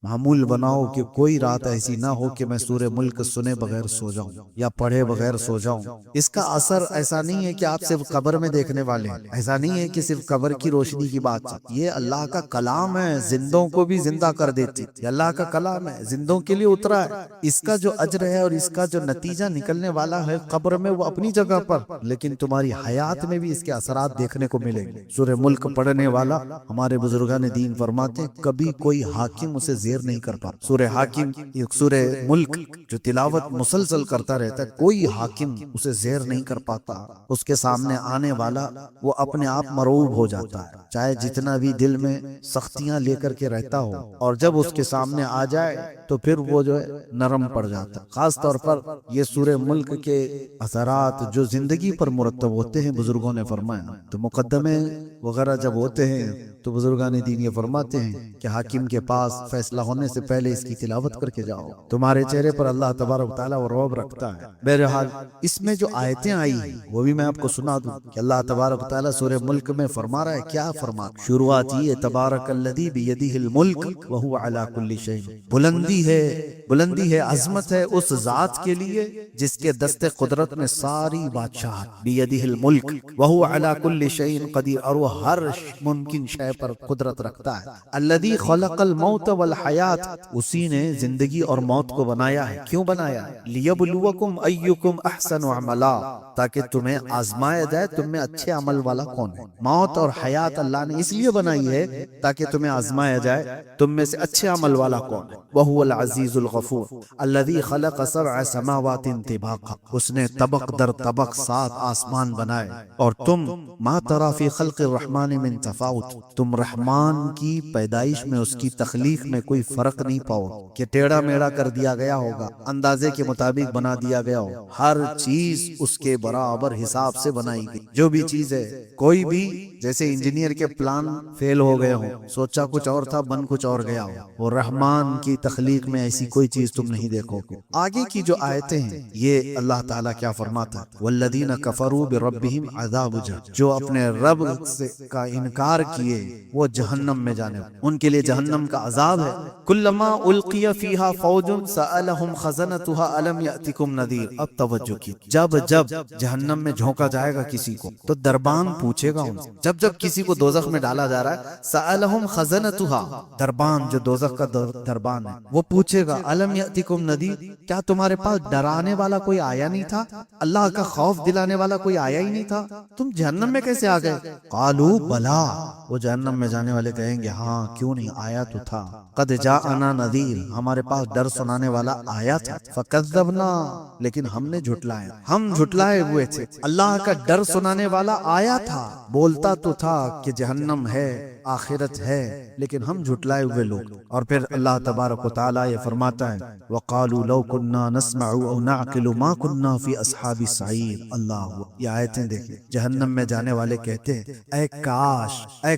معمول بناؤ کہ کوئی رات ایسی نہ ہو کہ میں سورہ ملک سنے بغیر سو جاؤں یا پڑھے بغیر سو جاؤں۔ اس کا اثر ایسا نہیں ہے کہ آپ صرف قبر میں دیکھنے والے ہیں، ایسا نہیں ہے کہ صرف قبر کی روشنی کی بات ہے، یہ اللہ کا کلام ہے، زندوں کو بھی زندہ کر دیتی، یہ اللہ کا کلام ہے، زندوں کے لیے اترا ہے۔ اس کا جو اجر ہے اور اس کا جو نتیجہ نکلنے والا ہے قبر میں وہ اپنی جگہ پر، لیکن تمہاری حیات میں بھی اس کے اثرات دیکھنے کو ملیں گے۔ سورہ ملک پڑھنے والا ہمارے بزرگان دین فرماتے ہیں کبھی کوئی حاکم اسے زیر نہیں کر پاتا۔ سورہ حاکم، سورہ ملک جو تلاوت مسلسل کرتا رہتا ہے، کوئی حاکم اسے زیر نہیں کر پاتا۔ اس کے سامنے آنے والا وہ اپنے آپ مرعوب ہو جاتا ہے، چاہے جتنا بھی دل میں سختیاں لے کر کے رہتا ہو، اور جب اس کے سامنے آ جائے تو پھر وہ جو ہے نرم پڑ جاتا ہے۔ خاص طور پر یہ سورہ ملک کے اثرات جو زندگی پر مرتب ہوتے ہیں، بزرگوں نے فرمایا تو مقدمے وغیرہ جب ہوتے ہیں تو بزرگان دین یہ فرماتے ہیں کہ حاکم کے پاس فیصلہ ہونے سے پہلے اس کی تلاوت کر کے جاؤ، تمہارے چہرے پر اللہ تبارک و تعالیٰ وہ رعب رکھتا ہے۔ بہرحال اس میں جو آیتیں آئی ہیں وہ بھی میں آپ کو سنا دوں کہ اللہ تبارک و تعالیٰ سورہ ملک میں فرما رہا ہے، کیا فرما رہا ہے؟ شروعات یہ تبارک الذی بیدہ الملک وہو علی کل شیء، بلندی ہے عظمت ہے اس ذات کے لیے جس کے دست قدرت میں ساری بادشاہت، بیدہ الملک وہو علی کل شیء قدیر، اور وہ ہر ممکن شے پر قدرت رکھتا ہے۔ الذی خلق الموت والحیات، اسی نے زندگی اور موت کو بنایا ہے۔ کیوں بنایا؟ لیبلوکم ایکم احسن عملا، تاکہ تمہیں آزمایا جائے تم میں اچھے عمل والا کون ہے۔ موت اور حیات اللہ نے اس لیے بنائی ہے تاکہ تمہیں آزمایا جائے تم میں سے اچھے عمل والا کون ہے۔ وہو العزیز الغفور الذی خلق سبع سماوات طباقا، اس نے طبق در طبق 7 آسمان بنائے، اور تم ما تری فی خلق الرحمن من تفاوت، تم رحمان کی پیدائش میں، اس کی تخلیق میں کوئی فرق نہیں پاؤ کہ ٹیڑھا میڑھا کر دیا گیا ہوگا، اندازے کے مطابق بنا دیا گیا ہو۔ ہر چیز اس کے برابر حساب سے بنائی گئی، جو بھی چیز ہے، کوئی بھی جیسے انجینئر کے پلان فیل ہو گئے ہوں، سوچا کچھ اور تھا بن کچھ اور گیا ہو، وہ رحمان کی تخلیق میں ایسی کوئی چیز تم نہیں دیکھو گے۔ آگے کی جو آیتیں ہیں یہ اللہ تعالیٰ کیا فرماتا ہے؟ والذین کفروا بربہم عذاب جہنم، جو اپنے رب سے کا انکار کیے وہ جہنم میں جانے، ان کے لیے جہنم کا عذاب ہے۔ کلما القی فیہا فوج سألہم خزنتها الم یأتکم نذیر، اب توجہ کی، جب جہنم میں جھونکا جائے گا کسی کو تو دربان پوچھے گا ان سے، جب کسی کو دوزخ میں ڈالا جا رہا ہے، سألہم خزنتها، دربان جو دوزخ کا دربان ہے وہ پوچھے گا الم یأتکم نذیر، کیا تمہارے پاس ڈرانے والا کوئی آیا نہیں تھا، اللہ کا خوف دلانے والا کوئی آیا ہی نہیں تھا، تم جہنم میں کیسے آ گئے؟ قالوا بلا، وہ جہنم میں جانے والے کہیں گے ہاں کیوں نہیں، آیا تو تھا، قد جاءنا نذیر، ہمارے پاس ڈر سنانے والا آیا تھا، فکذبنا، لیکن ہم نے جھٹلایا، ہم جھٹلائے ہوئے تھے۔ اللہ کا ڈر سنانے والا آیا تھا، بولتا تو تھا کہ جہنم ہے، آخرت ہے، لیکن ہم جھٹلائے ہوئے لوگ۔ اور پھر اللہ تبارک و تعالیٰ یہ فرماتا ہے وَقَالُوا لَوْ كُنَّا نَسْمَعُ أَوْ نَعْقِلُ مَا كُنَّا فِي أَصْحَابِ السَّعِيرِ۔ اللہ، یہ آیتیں دیکھیں، جہنم میں جانے والے کہتے ہیں اے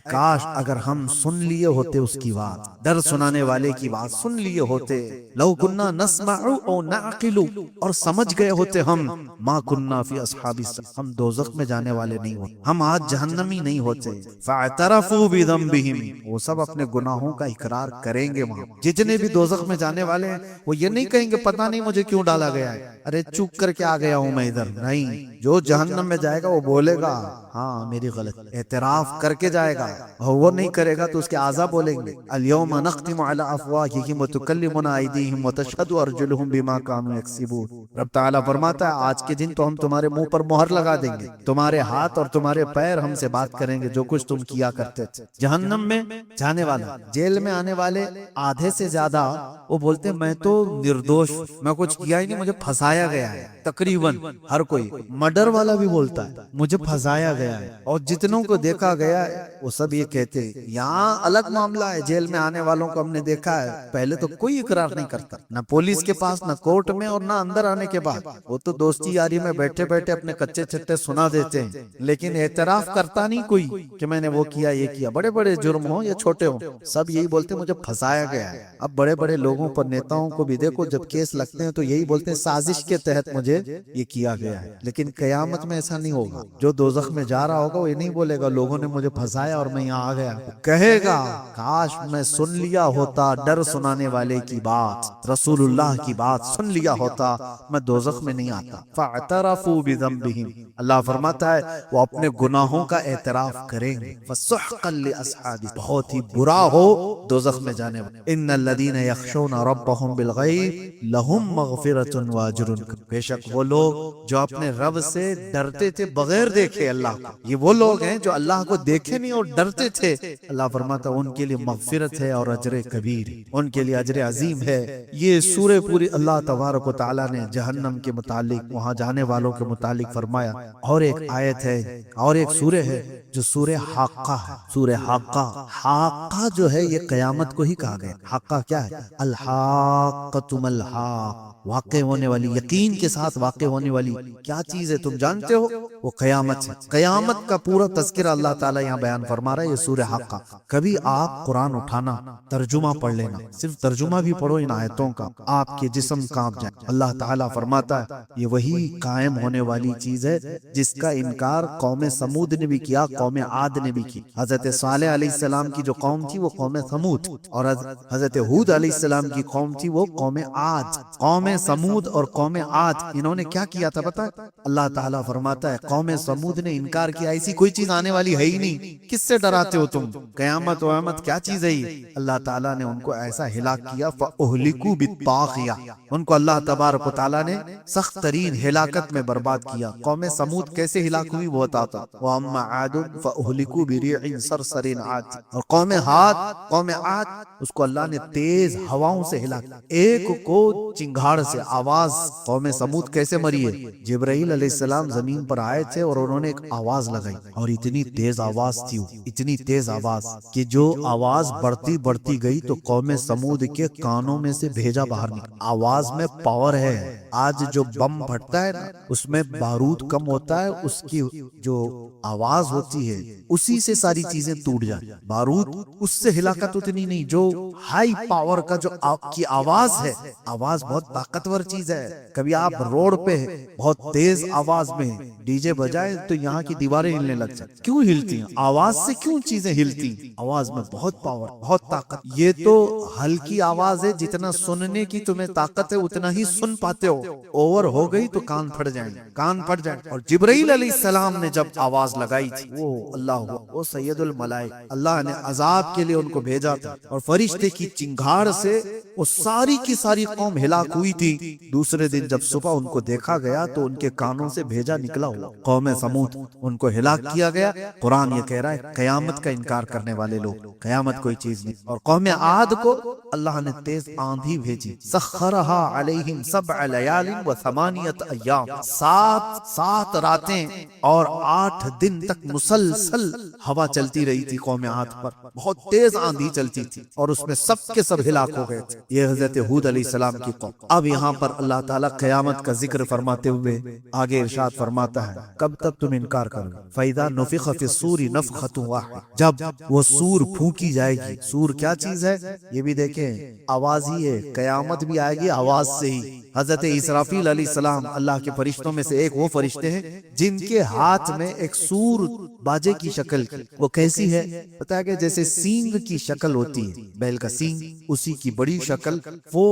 کاش اگر ہم سن لیے ہوتے اس کی بات، ڈر سنانے والے کی بات سن لیے ہوتے، لَوْ كُنَّا نَسْمَعُ أَوْ نَعْقِلُ، اور سمجھ گئے ہوتے ہم، مَا كُنَّا فِي أَصْحَابِ السَّعِيرِ، ہم دوزخ میں جانے والے نہیں ہوتے، ہم آج جہنمی نہیں ہوتے۔ فَاعْتَرَفُوا بِذَنبِهِمْ، وہ سب اپنے گناہوں کا اقرار کریں گے وہاں۔ جتنے بھی دوزخ میں جانے والے ہیں وہ یہ نہیں کہیں گے پتہ نہیں مجھے کیوں ڈالا گیا ہے، ارے چوک کر کے آ گیا ہوں میں ادھر، نہیں، جو جہنم میں جائے گا وہ بولے گا ہاں میری غلط، اعتراف کر کے جائے گا، اور وہ نہیں کرے گا تو اس کے اعضاء بولیں گے اليوم نختم على افواههم وتكلمنا ايديهم وتشهد ارجلهم بما كانوا يكسبون۔ رب تعالیٰ فرماتا ہے آج کے دن تو ہم تمہارے منہ پر مہر لگا دیں گے، تمہارے ہاتھ اور تمہارے پیر ہم سے بات کریں گے جو کچھ تم کیا کرتے تھے۔ جہنم میں جانے والا، جیل میں آنے والے آدھے سے زیادہ وہ بولتے ہیں میں تو نردوش، میں کچھ کیا ہی نہیں، مجھے پھنسایا گیا ہے۔ تقریباً ہر کوئی، مرڈر والا بھی بولتا ہے مجھے پھنسایا گیا ہے، اور جتنوں کو دیکھا گیا ہے وہ سب یہ کہتے ہیں۔ یہاں الگ معاملہ ہے، جیل میں آنے والوں کو ہم نے دیکھا ہے، پہلے تو کوئی اقرار نہیں کرتا، نہ پولیس کے پاس، نہ کورٹ میں، اور نہ اندر آنے کے بعد، وہ تو دوستی یاری میں بیٹھے بیٹھے اپنے کچے چھٹے سنا دیتے ہیں، لیکن اعتراف کرتا نہیں کوئی کہ میں نے وہ کیا یہ کیا۔ بڑے بڑے جرم ہوں یا چھوٹے ہوں، سب یہی بولتے ہیں مجھے پھنسایا گیا ہے۔ اب بڑے بڑے لوگوں پر، نیتاؤں کو بھی دیکھو، جب کیس لگتے ہیں تو یہی بولتے ہیں سازش کے تحت مجھے یہ کیا گیا ہے۔ لیکن قیامت میں ایسا نہیں ہوگا۔ جو دوزخ میں جا رہا ہوگا وہ یہ نہیں بولے گا لوگوں نے مجھے پھنسایا اور میں یہاں آ گیا، وہ کہے گا کاش میں سن لیا ہوتا ڈر سنانے والے کی بات، رسول اللہ کی بات سن لیا ہوتا، میں دوزخ میں نہیں آتا۔ فاعترفوا بذنبہم، اللہ فرماتا ہے وہ اپنے گناہوں کا اعتراف کریں گے۔ فسحقا لاصحاب، بہت ہی برا ہو دوزخ میں جانے والے۔ ان الذین یخشون ربهم بالغیب لہم مغفرۃ واجر، بے شک وہ لوگ جو اپنے رب سے ڈرتے تھے بغیر دیکھے اللہ کو، یہ وہ لوگ ہیں جو اللہ کو دیکھے نہیں اور ڈرتے تھے، اللہ فرماتا ان کے لیے مغفرت ہے اور اجر کبیر، ان کے لیے اجر عظیم ہے۔ یہ سورہ پوری اللہ تبارک و تعالیٰ نے جہنم کے متعلق، وہاں جانے والوں کے متعلق فرمایا۔ اور ایک آیت ہے اور ایک سورہ ہے جو سورہ حاقہ ہے، سورہ حاقہ۔ حاقہ جو ہے یہ قیامت کو ہی کہا گیا۔ حاقہ کیا ہے؟ الحاقۃ ما الحاقہ، واقع ہونے والی، یقین کے ساتھ واقع ہونے والی کیا چیز ہے تم جانتے ہو؟ وہ قیامت ہے۔ قیامت کا پورا تذکرہ اللہ تعالیٰ یہاں بیان فرما رہا ہے، یہ سورہ حاقہ۔ کبھی آپ قرآن اٹھانا، ترجمہ پڑھ لینا، صرف ترجمہ بھی پڑھو ان آیتوں کا، آپ کے جسم کانپ جائے۔ اللہ تعالیٰ فرماتا ہے یہ وہی قائم ہونے والی چیز ہے جس کا انکار قوم سمود نے بھی کیا، قوم عاد نے بھی کی۔ حضرت صالح علیہ السلام کی جو قوم تھی وہ قوم سمود، اور حضرت ہود علیہ السلام کی قوم تھی وہ قوم عاد۔ قوم سمود اور قوم عاد انہوں نے کیا کیا تھا پتہ ہے؟ اللہ تعالیٰ فرماتا ہے قوم سمود نے انکار کیا، ایسی کوئی چیز آنے والی ہے ہی نہیں، کس سے ڈراتے ہو تم؟ قیامت و احمد کیا چیز ہے یہ؟ اللہ تعالیٰ نے ان کو ایسا ہلاک کیا، فَأُهْلِكُوا بِالطَّاغِيَةِ، ان کو اللہ تبارک و تعالیٰ نے سخت ترین ہلاکت میں برباد کیا۔ قوم سمود کیسے ہلاک ہوئی وہ بتاتا، وَأَمَّا عَادٌ فَأُهْلِكُوا بِرِيحٍ صَرْصَرٍ عَاتٍ، اور قوم عاد اس کو اللہ نے تیز ہواؤں سے ہلاک، ایک کو چنگھاڑ سے آواز۔ قوم سمود کیسے مری ہے؟ جبرائیل علیہ السلام زمین پر آئے تھے اور انہوں نے ایک آواز لگائی، اور اتنی تیز آواز تھی، اتنی تیز آواز کہ جو آواز بڑھتی بڑھتی گئی تو قوم سمود کے کانوں میں سے بھیجا باہر نکلا۔ آواز میں پاور ہے۔ آج جو بم پھٹتا ہے نا اس میں بارود کم ہوتا ہے، اس کی جو آواز ہوتی ہے اسی سے ساری چیزیں ٹوٹ جاتی۔ بارود اس سے ہلاکت اتنی نہیں، جو ہائی پاور کا جو کی آواز ہے، آواز بہت طاقتور چیز ہے۔ کبھی آپ روڈ پہ بہت تیز آواز میں ڈی جے بجائے تو یہاں کی دیواریں ہلنے لگ جاتی، کیوں ہلتی ہیں؟ آواز سے کیوں چیزیں ہلتی؟ آواز میں بہت پاور، بہت طاقت۔ یہ تو ہلکی آواز ہے، جتنا سننے کی تمہیں طاقت ہے اتنا ہی سن پاتے ہو، اوور ہو گئی تو کان پھٹ جائیں، کان پھٹ جائیں۔ اور جبرائیل علیہ السلام نے جب آواز لگائی تھی، وہ اللہ وہ سید الملائک، اللہ نے عذاب کے لیے ان کو بھیجا تھا، اور فرشتے کی چنگھاڑ سے وہ ساری کی ساری قوم ہلاک ہوئی تھی۔ دوسرے دن جب صبح ان کو دیکھا گیا تو ان کے کانوں سے بھیجا نکلا ہوا، قوم سمود، ان کو ہلاک کیا گیا۔ قرآن یہ کہہ رہا ہے قیامت کا انکار کرنے والے لوگ، قیامت کوئی چیز نہیں۔ اور قوم عاد کو اللہ نے تیز آندھی بھیجی، سخرها علیہم 7 لیال و8 ایام، سات راتیں اور 8 دن تک مسلسل ہوا چلتی رہی تھی قوم عاد پر، بہت تیز آندھی چلتی تھی، اور اس میں سب کے سب ہلاک ہو گئے تھے۔ یہ حضرت ہود علیہ السلام کی قوم۔ اب یہاں پر اللہ تعالیٰ قیامت کا ذکر فرماتے ہوئے آگے ارشاد فرماتا ہے کب تک تم انکار کرو گے؟ فَإِذَا نُفِخَ فِي الصُّورِ نَفْخَةٌ وَاحِدَةٌ، جب وہ سور پھونکی جائے گی۔ سور کیا چیز ہے؟ یہ بھی دیکھیں آواز ہی ہے، قیامت بھی آئے گی آواز سے ہی۔ حضرت اسرافیل علیہ السلام اللہ کے فرشتوں میں سے ایک وہ فرشتے ہیں جن کے ہاتھ میں ایک سور باجے کی شکل کی، وہ کیسی ہے پتہ ہے کہ جیسے سینگ کی شکل ہوتی ہے، بیل کا سینگ، اسی کی بڑی شکل، وہ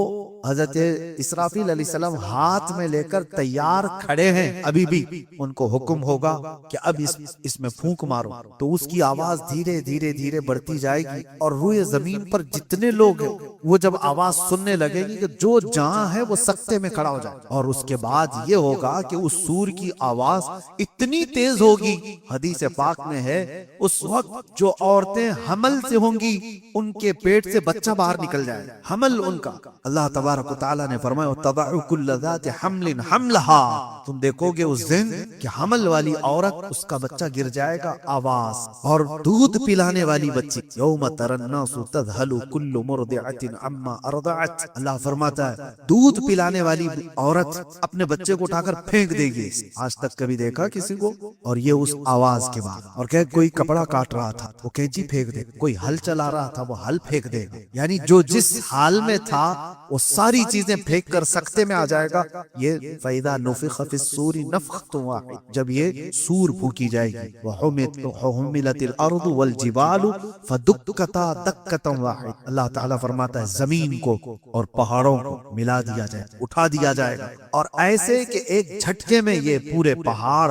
حضرت اسرافیل علیہ السلام ہاتھ میں لے کر تیار کھڑے ہیں۔ ابھی بھی ان کو حکم ہوگا کہ اب اس میں پھونک مارو، تو اس کی آواز دھیرے دھیرے دھیرے بڑھتی جائے گی، اور روئے زمین پر جتنے لوگ ہیں وہ جب آواز سننے لگے گی کہ جو جہاں ہے وہ سکتے میں کھڑا ہو جائے، اور اس کے بعد یہ ہوگا کہ اس سور کی آواز اتنی تیز ہوگی، حدیث پاک میں ہے اس وقت جو عورتیں حمل سے ہوں گی ان کے پیٹ سے بچہ باہر نکل جائے، حمل ان کا۔ اللہ تبارک و تعالیٰ نے فرمایا وَتَضَعُ كُلَّ ذَاتِ حَمْلٍ حَمْلَهَا، تم دیکھو گے اس دن کہ حمل والی عورت اس کا بچہ گر جائے گا، آواز، اور دودھ پلانے والی بچی، يَوْمَ تَرَى النَّاسُ تَذْهَلُ كُلُّ مُرْضِعَةٍ عما ارضعت، اللہ فرماتا ہے دودھ پلانے والی عورت اپنے بچے کو اٹھا کر پھینک دے گی. آج تک کبھی دیکھا کسی کو؟ اور یہ اس آواز کے بعد. اور کہ کوئی کپڑا کاٹ رہا تھا وہ کینچی پھینک دے، کوئی ہل چلا رہا تھا وہ ہل پھینک دے گا. یعنی جو جس حال میں تھا وہ ساری چیزیں پھینک کر سکتے میں آ جائے گا. یہ فَإِذَا نُفِخَ فِي الصُّورِ نَفْخَةٌ وَاحِدَةٌ، جب یہ سور پھونکی جائے گی. وَحُمِلَتِ الْأَرْضُ وَالْجِبَالُ فَدُكَّتَا دَكَّةً وَاحِدَةً، اللہ تعالیٰ فرماتا ہے زمین کو اور پہاڑوں کو ملا دیا جائے، اٹھا دیا جائے گا. اور ایسے کہ ایک جھٹکے میں یہ پورے پہاڑ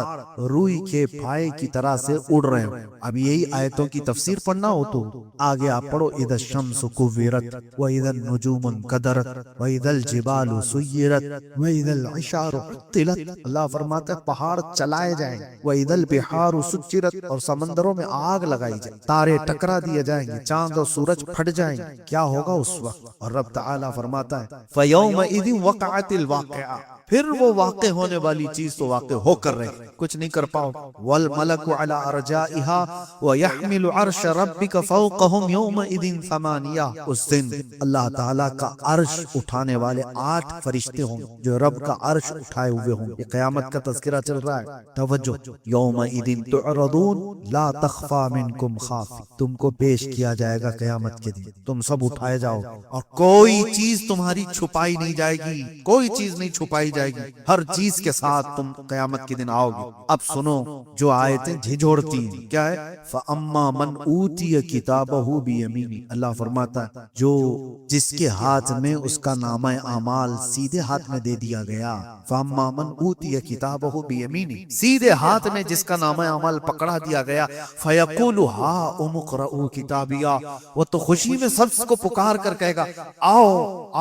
روئی کے پھائے کی طرح سے اڑ رہے ہوں. اب یہی آیتوں کی تفسیر پڑھنا ہو تو آگے آپ پڑھو اذا الشمس كورت واذا النجوم انكدرت واذا الجبال سيرت واذا العشار عطلت، اللہ فرماتا ہے پہاڑ چلائے جائیں واذا البحار سجرت، اور سمندروں میں آگ لگائی جائے، تارے ٹکرا دیے جائیں گے، چاند اور سورج پھٹ جائیں گے. کیا ہوگا اس وقت؟ اور رب تعالیٰ فرماتا ہے فَيَوْمَئِذٍ وَقَعَتِ الْوَاقِعَةُ، پھر وہ واقع ہونے والی چیز تو واقع ہو کر رہے، کچھ نہیں کر پاؤ. وَالْمَلَكُ عَلَىٰ أَرْجَائِهَا وَيَحْمِلُ عَرْشَ رَبِّكَ فَوْقَهُمْ يَوْمَئِذٍ ثَمَانِيَةٌ، اس دن اللہ تعالیٰ کا عرش اٹھانے والے 8 فرشتے ہوں جو رب کا عرش اٹھائے ہوئے ہوں. یہ قیامت کا تذکرہ چل رہا ہے. توجہ، يَوْمَئِذٍ تُعْرَضُونَ لَا تَخْفَىٰ مِنْكُمْ خَافِيَةٌ، تم کو پیش کیا جائے گا قیامت کے دن، تم سب اٹھائے جاؤ اور کوئی چیز تمہاری چھپائی نہیں جائے گی، کوئی چیز نہیں چھپائی جائے گی، ہر چیز کے ساتھ تم قیامت کے دن آؤ گے. اب سنو جو آیتیں جھنجھوڑتی ہیں کیا ہے، فَأَمَّا مَنْ أُوتِيَ كِتَابَهُ بِيَمِينِهِ، اللہ فرماتا ہے جو جس کے ہاتھ میں اس کا نامہ اعمال سیدھے ہاتھ میں دے دیا گیا. فَأَمَّا مَنْ أُوتِيَ كِتَابَهُ بِيَمِينِهِ، سیدھے ہاتھ میں جس کا نامہ اعمال پکڑا دیا گیا. فَيَقُولُ هَاؤُمُ اقْرَءُوا كِتَابِيَهْ، وہ تو خوشی میں سب کو پکار کر کہے گا آؤ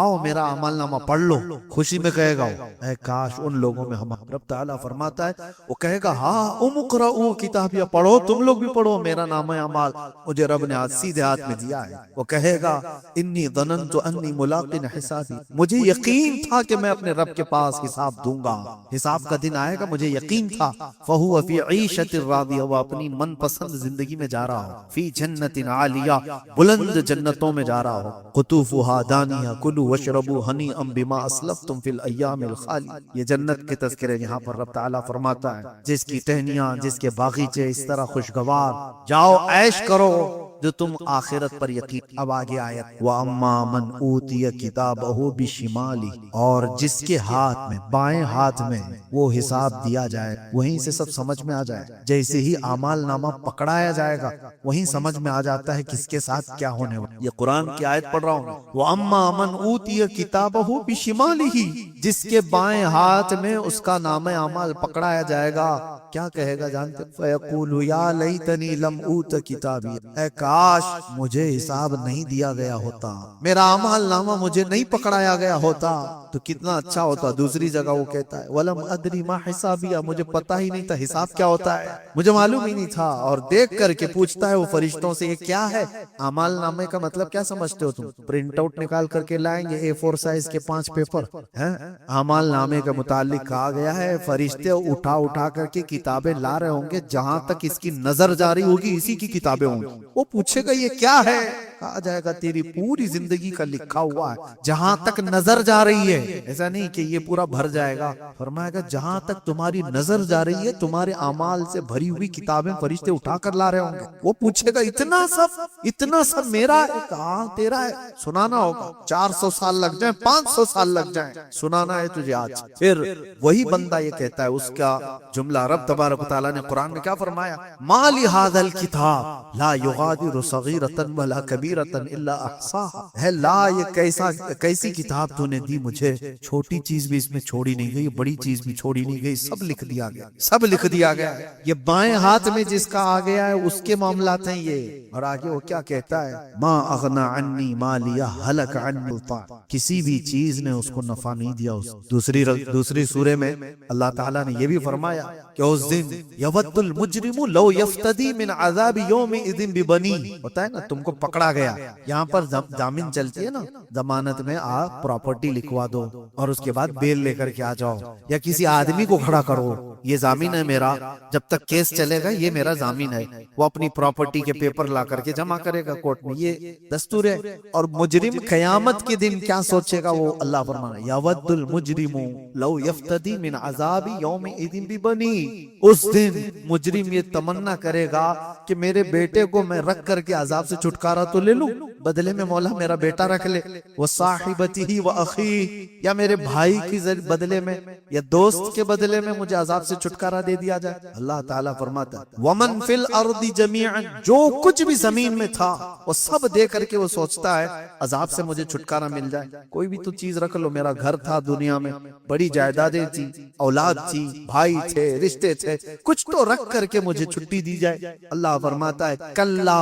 آؤ میرا عمل نامہ پڑھ لو، خوشی میں کہے گا. اے کاش ان لوگوں میں ہم. رب تعالیٰ فرماتا ہے وہ کہے گا ہاؤم اقرؤوا کتابیہ، پڑھو تم لوگ بھی پڑھو میرا نامہ اعمال مجھے رب نے آج سیدھے ہاتھ میں دیا ہے. وہ کہے گا انی ظننت انی ملاق حسابی، مجھے یقین تھا کہ میں اپنے رب کے پاس حساب دوں گا، حساب کا دن آئے گا، مجھے یقین تھا. فہو فی عیشۃ راضیہ، وہ اپنی من پسند زندگی میں جا رہا ہو. فی جنت عالیہ، بلند جنتوں میں جا رہا ہو. قطوفها دانیہ، کلوا واشربوا ہنیئا بما اسلفتم فی الایام الخالیہ. یہ جنت کے تذکرے یہاں پر رب تعالیٰ فرماتا ہے جس کی ٹہنیاں، جس کے باغیچے اس طرح خوشگوار، جاؤ عیش کرو جو تم آخرت پر یقین. اب آگے آیت وَأَمَّا مَنْ أُوتِيَ كِتَابَهُ بِشِمَالِهِ، اور جس کے ہاتھ میں، بائیں ہاتھ میں وہ حساب دیا جائے، وہیں سے سب سمجھ میں آ جائے. جیسے ہی اعمال نامہ پکڑایا جائے گا وہیں سمجھ میں آ جاتا ہے کس کے ساتھ کیا ہونے والا. یہ قرآن کی آیت پڑھ رہا ہوں. وَأَمَّا مَنْ أُوتِيَ كِتَابَهُ بِشِمَالِهِ، جس کے بائیں ہاتھ میں اس کا نامہ اعمال پکڑایا جائے گا، کیا کہے گا جانتے؟ فَيَقُولُ يَا لَيْتَنِي لَمْ أُوتَ كِتَابِيَهْ، اے کاش مجھے حساب نہیں دیا گیا ہوتا، میرا اعمال نامہ مجھے نہیں پکڑایا گیا ہوتا تو کتنا اچھا ہوتا. دوسری جگہ وہ کہتا ہے وَلَمْ أَدْرِ مَا حِسَابِيَهْ، مجھے پتہ ہی نہیں تھا حساب کیا ہوتا ہے، مجھے معلوم ہی نہیں تھا. اور دیکھ کر کے پوچھتا ہے وہ فرشتوں سے یہ کیا ہے؟ اعمال نامے کا مطلب کیا سمجھتے ہو تم؟ پرنٹ آؤٹ نکال کر کے لائیں گے A4 سائز کے 5 پیپر ہیں. اعمال نامے کے متعلق کہا گیا ہے فرشتے اٹھا اٹھا کر کے کتابیں لا رہے ہوں گے، جہاں تک اس کی نظر جاری ہوگی اسی کی کتابیں ہوں گی. وہ پوچھے گا یہ کیا ہے؟ کہا جائے گا تیری پوری زندگی کا لکھا ہوا ہے، جہاں تک نظر جا رہی ہے. ایسا نہیں کہ یہ پورا بھر جائے گا، فرمائے گا جہاں تک تمہاری نظر جا رہی ہے تمہارے اعمال سے بھری ہوئی کتابیں فرشتے اٹھا کر لا رہے ہوں گے. وہ پوچھے گا اتنا سب میرا ہے؟ کہاں تیرا ہے؟ سنانا ہوگا، 400 سال لگ جائیں، 500 سال لگ جائیں، سنانا ہے تجھے آج. پھر وہی بندہ یہ کہتا ہے، اس کا جملہ رب تبارک و تعالیٰ نے قرآن میں کیا فرمایا؟ ما لہذا الکتاب لا یغادر صغیرۃ ولا کبیرۃ الا احصاها، ہے لا یہ کیسی کتاب تو نے دی مجھے، چھوٹی چیز بھی اس میں چھوڑی نہیں گئی، بڑی چیز بھی چھوڑی نہیں گئی، سب لکھ دیا گیا، سب لکھ دیا گیا. یہ بائیں ہاتھ میں جس کا آ گیا ہے اس کے معاملات ہیں یہ. اور آگے وہ کیا کہتا ہے؟ ما اغنا عنی مالیہ ہلک عنی سلطان، کسی بھی چیز نے اس کو نفع نہیں دیا. دوسری سورے میں اللہ تعالیٰ نے یہ بھی فرمایا کہ اس دن یود المجرم لو یفتدی من عذاب یومئذ ببنی، ہوتا ہے نا تم کو پکڑا گیا. یہاں پر ضامن چلتی ہے نا, ضمانت میں آپ پراپرٹی لکھوا دو اور اس کے بعد بیل لے کر کے آ جاؤ, یا کسی آدمی کو کھڑا کرو, یہ ضامن ہے میرا, جب تک کیس چلے گا یہ میرا ضامن ہے. وہ اپنی پراپرٹی کے پیپر لا کر کے جمع کرے گا کورٹ میں, یہ دستور ہے. اور مجرم قیامت کے دن کیا سوچے گا وہ اللہ فرمانا, یود المجرم لو یفتدی من عذاب یومئذ ببنی. اس دن مجرم یہ تمنا کرے گا کہ میرے بیٹے کو میں رکھ کر کے عذاب سے چھٹکارا تو لے لوں, بدلے میں مولا میرا بیٹا رکھ لے. وہ صاحبتہ و اخی, یا میرے بھائی کی بدلے میں یا دوست کے بدلے میں مجھے عذاب سے چھٹکارا دے دیا جائے. اللہ تعالیٰ فرماتا ہے ومن فی الارض جمیعا, جو کچھ بھی زمین میں تھا وہ سب دے کر کے وہ سوچتا ہے عذاب سے مجھے چھٹکارا مل جائے. کوئی بھی تو چیز رکھ لو, میرا گھر تھا دنیا میں, بڑی جائیدادیں تھی, اولاد تھی, بھائی تھے, رشتے تھے, کچھ تو رکھ کر کے مجھے چھٹی دی جائے. اللہ فرماتا ہے کلا,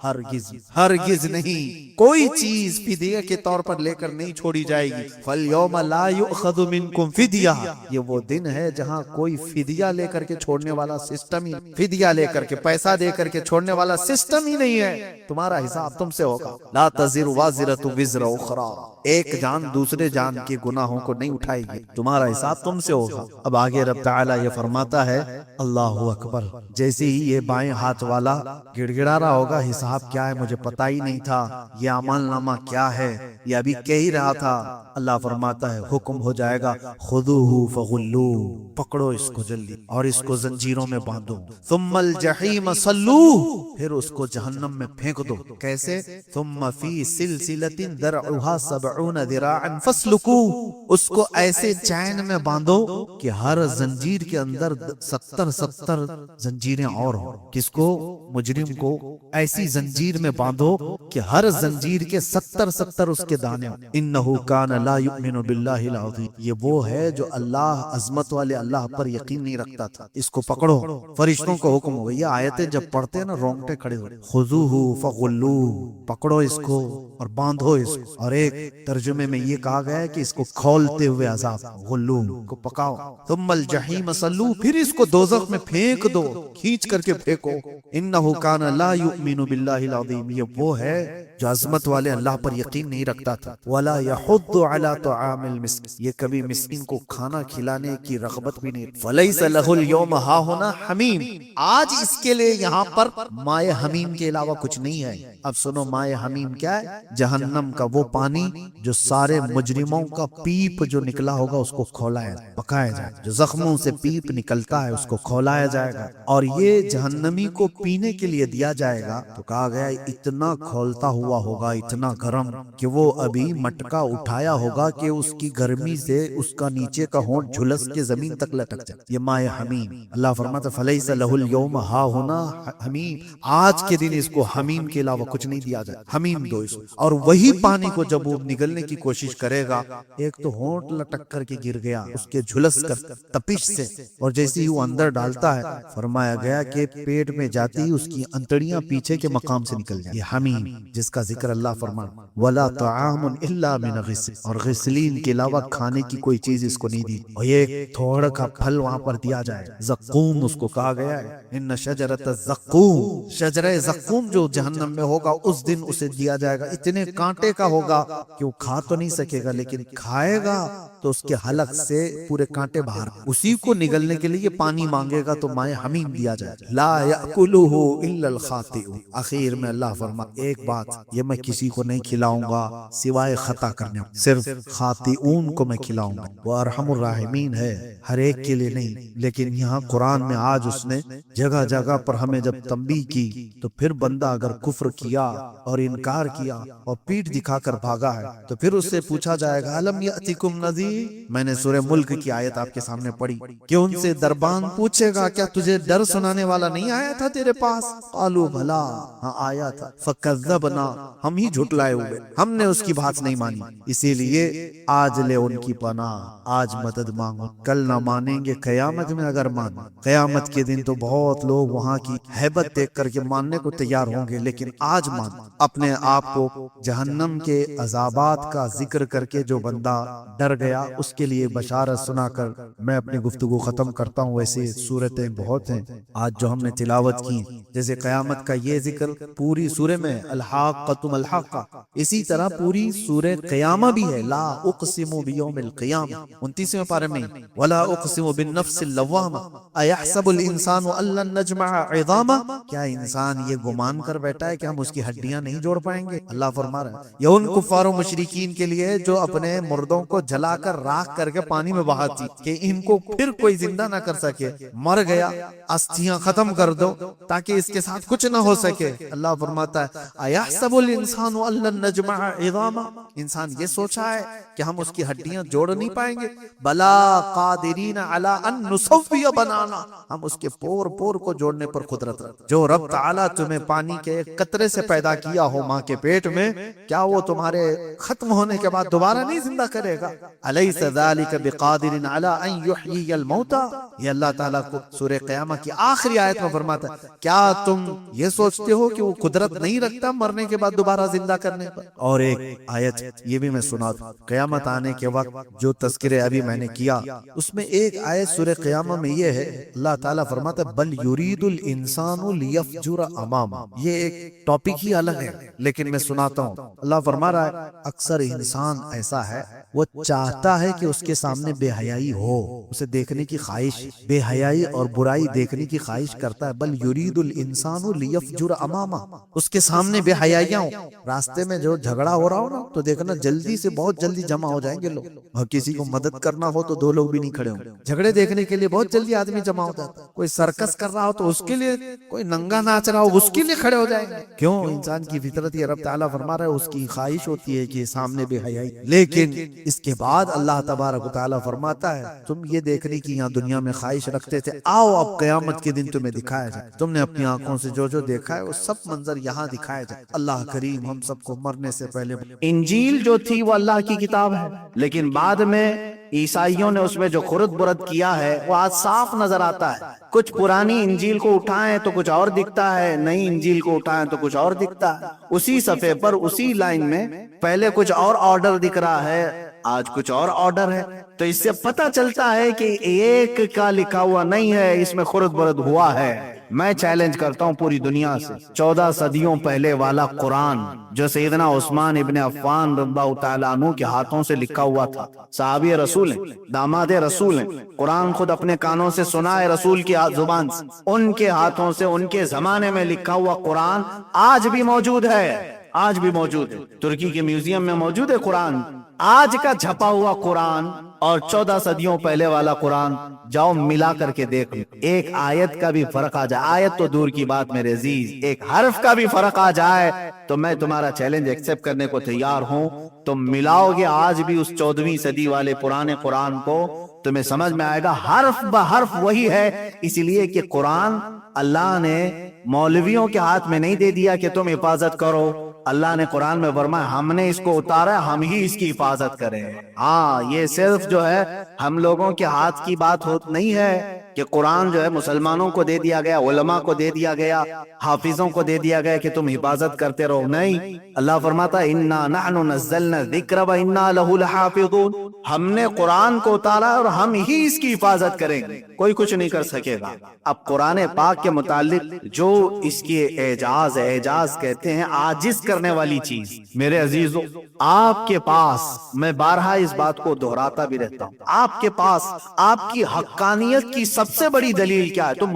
ہرگز ہرگز نہیں, کوئی چیز فدیہ کے طور پر لے کر نہیں چھوڑی جائے گی. فَالْيَوْمَ لَا يُؤْخَذُ مِنْكُمْ فِدْيَةٌ, یہ وہ دن ہے جہاں کوئی فدیہ لے کر کے چھوڑنے والا سسٹم ہی, فدیہ لے کر کے پیسہ دے کر کے چھوڑنے والا سسٹم ہی نہیں ہے. تمہارا حساب تم سے ہوگا. لا تزر وازرۃ وزر اخرى, ایک جان دوسرے جان کے گناہوں کو نہیں اٹھائے گی, تمہارا حساب تم سے ہوگا. اب آگے رب تعالیٰ یہ فرماتا ہے اللہ اکبر, جیسے ہی یہ بائیں ہاتھ والا گڑ گڑا رہا ہوگا حساب کیا ہے مجھے پتا ہی نہیں تھا, یہ عمل نامہ کیا ہے, یہ ابھی کہہ ہی رہا تھا. اللہ فرماتا ہے حکم ہو جائے گا خذوہ فغلوہ, پکڑو اس کو جلدی اور اس کو زنجیروں میں باندھو. ثم الجحیم صلوہ, پھر اس کو جہنم میں پھینک دو. کیسے؟ ثم فی سلسلۃ ذرعھا 70 ذراعا فاسلکوہ, اس کو ایسے چین میں باندھو کہ ہر زنجیر کے اندر 70 زنجیریں اور ہوں. کس کو؟ مجرم کو ایسی زنجیر میں باندھو کہ ہر زنجیر کے 70 اس کے دانے. انہ کان لا یؤمن باللہ العظیم, یہ وہ ہے جو اللہ عظمت والے اللہ پر یقین نہیں رکھتا تھا. اس کو پکڑو. فرشتوں کو حکم ہو گیا, یہ آیتیں جب پڑھتے ہیں نا رونگٹے کھڑے ہو. خذوہ فغلوہ, پکڑو اس کو اور باندھو اس کو. اور ایک ترجمے میں یہ کہا گیا ہے کہ اس کو کھولتے ہوئے عذاب, غلو کو پکاؤ. ثم الجحیم صلوہ, پھر اس کو دوزخ میں پھینک دو, کھینچ کر کے پھینکو. انہ کان لا یؤمن باللہ العظیم, یہ وہ ہے جو عظمت والے اللہ پر یقین نہیں رکھتا تھا. ولا یحض علی طعام المسکین, یہ کبھی مسکین کو کھانا کھلانے کی رغبت بھی نہیں. فلیس لہ اليوم ہاہنا حمیم, آج اس کے لیے یہاں پر مائے حمیم کے علاوہ کچھ نہیں ہے. اب سنو مائے حمیم کیا ہے؟ جہنم کا وہ پانی جو سارے مجرموں کا پیپ جو نکلا ہوگا اس کو کھولایا پکایا جائے, جو زخموں سے پیپ نکلتا ہے اس کو کھولایا جائے گا, اور یہ جہنمی کو پینے کے لیے دیا جائے گا. تو کہا گیا اتنا کھولتا ہوا ہوگا, اتنا گرم کہ وہ ابھی مٹکا اٹھایا ہوگا کہ اس کی گرمی سے اس کا نیچے کا ہونٹ جھلس کے زمین تک لٹک جائے. یہ مائے حمیم. اللہ فرماتا فلیس لہ اليوم ہاہنا حمیم, آج کے دن اس کو حمیم کے علاوہ کچھ نہیں دیا جائے. حمیم دو اس کو. اور وہی پانی کو جب وہ نگلنے کی کوشش کرے گا, ایک تو ہونٹ لٹک کر کے گر گیا اس کے جھلس کر تپش سے, اور جیسے ہی وہ اندر ڈالتا ہے فرمایا گیا کہ پیٹ میں جاتی ہی اس کی انتڑیاں پیچھے کے مقام سے نکل جائیں. یہ حمیم جس کا ذکر اللہ فرمایا. ولا طعام الا من غسل, اور غسلین کے علاوہ کھانے کی کوئی چیز اس کو نہیں دی. اور یہ تھوڑا کا پھل وہاں پر دیا جائے, زقوم اس کو کہا گیا ہے. ان شجرۃ الزقوم, شجرہ زقوم جو جہنم میں ہوگا اس دن اسے دیا جائے گا. اتنے کانٹے کا ہوگا کہ وہ کھا تو نہیں سکے گا, لیکن کھائے گا تو اس کے حلق سے پورے کانٹے باہر. اسی کو نگلنے کے لیے پانی مانگے گا تو مائے حمیم دیا جائے. لا یأکلہ الا الخاطئون, آخر میں اللہ فرما ایک بات, یہ میں کسی کو نہیں کھلاؤں گا سوائے خطا کرنے, صرف خاطئون کو میں کھلاؤں گا. وہ ارحم الراحمین ہے, ہر ایک کے لیے نہیں. لیکن یہاں قرآن میں آج اس نے جگہ جگہ پر ہمیں جب تنبیہ کی, تو پھر بندہ اگر کفر کیا اور انکار کیا اور پیٹھ دکھا کر بھاگا ہے تو پھر اس سے پوچھا جائے گا الم یأتکم نذیر. میں نے سورہ ملک کی آیت آپ کے سامنے پڑھی کہ ان سے دربان پوچھے گا کیا تجھے ڈر سنانے والا نہیں آیا تھا تیرے پاس؟ قالوا بھلا, ہاں آیا تھا. فکذبنا, ہم ہی جھٹلائے ہوئے, ہم نے اس کی بات نہیں مانی. اسی لیے آج لے ان کی پناہ, آج مدد مانگو, کل نہ مانیں گے قیامت میں. اگر مان قیامت کے دن تو بہت لوگ وہاں کی ہیبت دیکھ کر کے ماننے کو تیار ہوں گے, لیکن آج مان. اپنے آپ کو جہنم کے عذابات کا ذکر کر کے جو بندہ ڈر گیا اس کے لیے بشارت سنا کر میں اپنی گفتگو ختم کرتا ہوں. ویسے صورتیں بہت ہیں آج جو ہم نے تلاوت کی, جیسے قیامت کا یہ ذکر پوری سورہ میں میں الحاقۃ ما الحاقہ، اسی طرح پوری سورہ قیامہ بھی ہے، لا اقسم بیوم القیامہ 29ویں پارے میں، ولا اقسم بالنفس اللوامہ ایحسب الانسان ان لن نجمع عظامہ، کیا انسان یہ گمان کر بیٹھا ہے کہ ہم اس کی ہڈیاں نہیں جوڑ پائیں گے؟ اللہ فرما رہا ہے یہ ان کفار و مشرکین کے لیے جو اپنے مردوں کو جلا کر راکھ کر کے پانی میں بہاتی کہ ان کو پھر کوئی زندہ نہ کر سکے، مر گیا استھیاں ختم کر دو تاکہ اس کے ساتھ کچھ نہ ہو سکے۔ اللہ فرماتا ہے ایحسب الانسان ان لن نجمع عظامہ، انسان یہ سوچا ہے کہ ہم اس کی ہڈیاں جوڑ نہیں پائیں گے؟ بلا قادرین علی ان نسوی بنانا، ہم اس کے پور پور کو جوڑنے پر قدرت رکھتے۔ جو رب تعالیٰ تمہیں پانی کے ایک قطرے سے پیدا کیا ہو ماں کے پیٹ میں، کیا وہ تمہارے ختم ہونے کے بعد دوبارہ نہیں زندہ کرے گا؟ الیس ذلک بقادر علی ان یحیی الموتى، یہ اللہ تعالیٰ کو سورہ قیامہ کی آخری آیت میں فرماتا ہے کیا تم یہ سوچتے ہو کہ وہ قدرت نہیں رکھتا مرنے کے بعد دوبارہ زندہ کرنے پر؟ اور ایک آیت یہ بھی میں سنا دوں، قیامت آنے کے وقت جو تذکرے ابھی میں نے کیا اس میں ایک آیت سورہ قیامہ میں یہ ہے، اللہ تعالیٰ فرماتا ہے بل یرید الانسان لیفجر امامہ، یہ ایک ٹاپک ہی الگ ہے لیکن میں سناتا ہوں۔ اللہ فرما رہا ہے اکثر انسان ایسا ہے وہ چاہتا ہے کہ اس کے سامنے بے حیائی ہو، اسے دیکھنے کی خواہش، بے حیائی اور برائی دیکھنے کی خواہش کرتا ہے۔ بل یرید الانسان لیفجر امامہ، اس کے سامنے بے حیائیاں ہوں، راستے میں جو جھگڑا ہو رہا ہو نا تو دیکھنا جلدی سے بہت جلدی جمع ہو جائیں گے لوگ، اور کسی کو مدد کرنا ہو تو دو لوگ بھی نہیں کھڑے ہوں، جھگڑے دیکھنے کے لیے بہت جلدی آدمی جمع ہو جاتا ہے، کوئی سرکس کر رہا ہو تو اس کے لیے، کوئی ننگا ناچ رہا ہو اس کے لیے کھڑے ہو جائیں گے۔ کیوں؟ انسان کی فطرت یہ رب تعالیٰ فرما رہا ہے اس کی خواہش ہوتی ہے کہ سامنے بے حیائی، لیکن اس کے بعد اللہ تبارک و تعالیٰ فرماتا ہے تم یہ دیکھنے کی یہاں دنیا میں خواہش رکھتے تھے، آؤ اب قیامت کے دن تمہیں دکھایا جائے، تم نے اپنی آنکھوں سے جو جو دیکھا ہے وہ سب منظر یہاں دکھایا جائے۔ اللہ کریم ہم سب کو مرنے سے پہلے، انجیل جو تھی وہ اللہ کی کتاب ہے، لیکن بعد میں عیسائیوں نے اس میں جو خرد برد کیا ہے وہ آج صاف نظر آتا ہے۔ کچھ پرانی انجیل کو اٹھائیں تو کچھ اور دکھتا ہے، نئی انجیل کو اٹھائیں تو کچھ اور دکھتا ہے، اسی صفحے پر اسی لائن میں پہلے کچھ اور آرڈر دکھ رہا ہے، آج کچھ اور آرڈر ہے۔ تو اس سے پتہ چلتا ہے کہ ایک کا لکھا ہوا نہیں ہے، اس میں خرد برد ہوا ہے۔ میں چیلنج کرتا ہوں پوری دنیا سے، 14 صدیوں پہلے والا قرآن جو سیدنا عثمان ابن عفان رضی اللہ تعالیٰ عنہ کے ہاتھوں سے لکھا ہوا تھا، صحابی رسول ہیں، داماد رسول ہیں، قرآن خود اپنے کانوں سے سنا ہے رسول کی زبان سے، ان کے ہاتھوں سے ان کے زمانے میں لکھا ہوا قرآن آج بھی موجود ہے، آج بھی موجود ہے، ترکی کے میوزیم میں موجود ہے قرآن۔ آج کا چھپا ہوا قرآن اور 14 صدیوں پہلے والا قرآن جاؤ ملا کر کے دیکھ لو، ایک آیت کا بھی فرق آ جائے، آیت تو دور کی بات میرے عزیز، ایک حرف کا بھی فرق آ جائے تو میں تمہارا چیلنج ایکسپٹ کرنے کو تیار ہوں۔ تم ملاؤ گے آج بھی اس 14ویں صدی والے پرانے قرآن کو، تمہیں سمجھ میں آئے گا حرف بہ حرف وہی ہے، اس لیے کہ قرآن اللہ نے مولویوں کے ہاتھ میں نہیں دے دیا کہ تم حفاظت کرو، اللہ نے قرآن میں فرمایا ہم نے اس کو اتارا، ہم ہی اس کی حفاظت کریں۔ ہاں یہ صرف جو ہے ہم لوگوں کے ہاتھ کی بات نہیں ہے کہ قرآن جو ہے مسلمانوں کو دے دیا گیا، علماء کو دے دیا گیا، حافظوں کو دے دیا گیا کہ تم حفاظت کرتے رہو، نہیں۔ اللہ فرماتا ہے انا نحن نزلنا الذکر وانا لہ لحافظون، ہم نے قرآن کو اتارا اور ہم ہی اس کی حفاظت کریں گے، کوئی کچھ نہیں کر سکے گا۔ اب قرآن پاک کے متعلق جو اس کے اعجاز، اعجاز کہتے ہیں عاجز کرنے والی چیز، میرے عزیزو آپ کے پاس، میں بارہا اس بات کو دہراتا بھی رہتا ہوں، آپ کے پاس آپ کی حقانیت کی سب سے بڑی دلیل کیا ہے؟ تم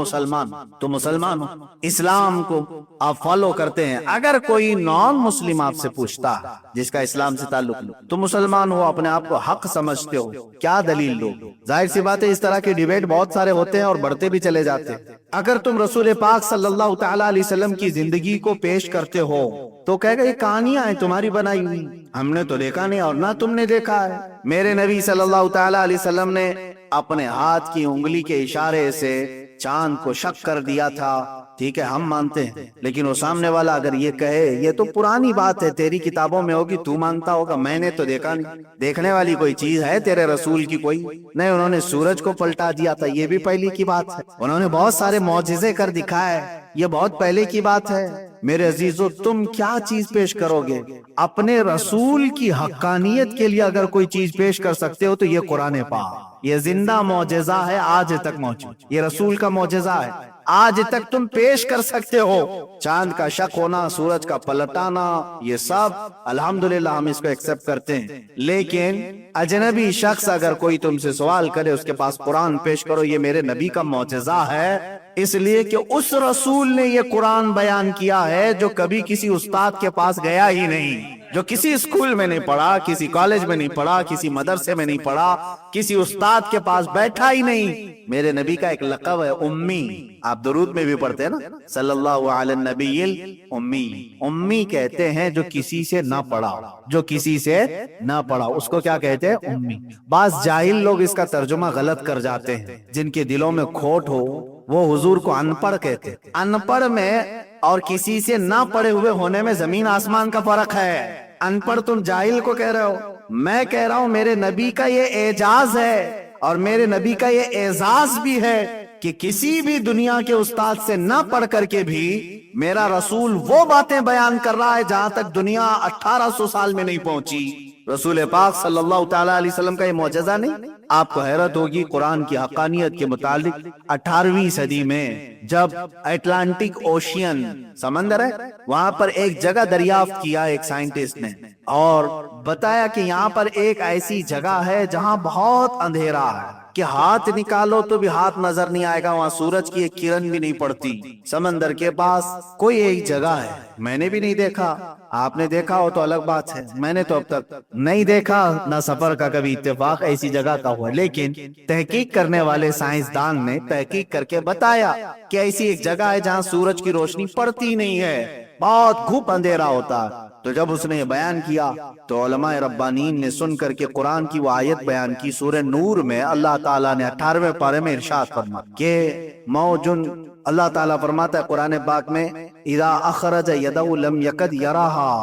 مسلمان ہو، اسلام کو آپ فالو کرتے ہیں۔ اگر کوئی نان مسلم آپ سے پوچھتا ہے جس کا اسلام سے تعلق نہیں، تم مسلمان ہو، اپنے آپ کو حق سمجھتے ہو، کیا دلیل دو؟ ظاہر سی بات ہے اس طرح کے ڈیبیٹ بہت سارے ہوتے ہیں اور بڑھتے بھی چلے جاتے ہیں۔ اگر تم رسول پاک صلی اللہ تعالی علیہ وسلم کی زندگی کو پیش کرتے ہو تو کہے گا یہ کہانیاں ہیں تمہاری بنائی ہوئی، ہم نے تو دیکھا نہیں اور نہ تم نے دیکھا ہے۔ میرے نبی صلی اللہ تعالی علیہ وسلم نے اپنے ہاتھ کی انگلی کے اشارے سے چاند کو شک کر دیا تھا، ٹھیک ہے ہم مانتے ہیں، لیکن وہ سامنے والا اگر یہ کہے یہ تو پرانی بات ہے، تیری کتابوں میں ہوگی، تو مانتا ہوگا، میں نے تو دیکھا نہیں، دیکھنے والی کوئی چیز ہے تیرے رسول کی کوئی نہیں؟ انہوں نے سورج کو پلٹا دیا تھا، یہ بھی پہلے کی بات ہے، انہوں نے بہت سارے معجزے کر دکھائے، یہ بہت پہلے کی بات ہے۔ میرے عزیزو تم کیا چیز پیش کرو گے؟ اپنے رسول کی حقانیت کے لیے اگر کوئی چیز پیش کر سکتے ہو تو یہ قرآن پاک، یہ زندہ معجزہ ہے، آج تک موجود، یہ رسول کا معجزہ ہے۔ آج تک تم پیش کر سکتے ہو. چاند کا شق ہونا، سورج کا پلٹانا، یہ سب الحمدللہ ہم اس کو ایکسپٹ کرتے ہیں. لیکن اجنبی شخص اگر کوئی تم سے سوال کرے، اس کے پاس قرآن پیش کرو، یہ میرے نبی کا معجزہ ہے، اس لیے کہ اس رسول نے یہ قرآن بیان کیا ہے جو کبھی کسی استاد کے پاس گیا ہی نہیں، جو کسی اسکول میں نہیں پڑھا، کسی کالج میں نہیں پڑھا، کسی مدرسے میں نہیں پڑھا، کسی استاد کے پاس بیٹھا ہی نہیں. میرے نبی کا ایک لقب ہے امی. آپ درود میں بھی پڑھتے ہیں نا، صلی اللہ علی النبی الامی. امی کہتے ہیں جو کسی سے نہ پڑھا، جو کسی سے نہ پڑھا، اس کو کیا کہتے ہیں؟ امی. بعض جاہل لوگ اس کا ترجمہ غلط کر جاتے ہیں، جن کے دلوں میں کھوٹ ہو وہ حضور کو ان پڑھ کہتے ہیں. ان پڑھ میں اور کسی سے نہ پڑھے ہوئے ہونے میں زمین آسمان کا فرق ہے. ان پڑھ تم جاہل کو کہہ رہے ہو، میں کہہ رہا ہوں میرے نبی کا یہ اعجاز ہے اور میرے نبی کا یہ اعزاز بھی ہے کہ کسی بھی دنیا کے استاد سے نہ پڑھ کر کے بھی میرا رسول وہ باتیں بیان کر رہا ہے جہاں تک دنیا 1800 سال میں نہیں پہنچی. رسول پاک صلی اللہ تعالی علیہ وسلم کا یہ معجزہ نہیں. آپ کو حیرت ہوگی قرآن کی حقانیت کے متعلق 18ویں صدی میں جب اٹلانٹک اوشین سمندر ہے وہاں پر ایک جگہ دریافت کیا ایک سائنٹسٹ نے اور بتایا کہ یہاں پر ایک ایسی جگہ ہے جہاں بہت اندھیرا ہے کہ ہاتھ نکالو تو بھی ہاتھ نظر نہیں آئے گا، وہاں سورج کی ایک کرن بھی نہیں پڑتی. سمندر کے پاس کوئی ایک جگہ ہے، میں نے بھی نہیں دیکھا، آپ نے دیکھا ہو تو الگ بات ہے، میں نے تو اب تک نہیں دیکھا، نہ سفر کا کبھی اتفاق ایسی جگہ کا ہوا. لیکن تحقیق کرنے والے سائنسدان نے تحقیق کر کے بتایا کہ ایسی ایک جگہ ہے جہاں سورج کی روشنی پڑتی نہیں ہے، بہت گھوپ اندھیرا ہوتا ہے. تو جب اس نے یہ بیان کیا تو علماء ربانیین نے سن کر کے قرآن کی وہ آیت بیان کی. سورہ نور میں اللہ تعالیٰ نے 18ویں پارے میں ارشاد فرمایا کہ موجن، اللہ تعالیٰ فرماتا ہے قرآن پاک میں اذا اخرج یدہ لم یکد یراہا،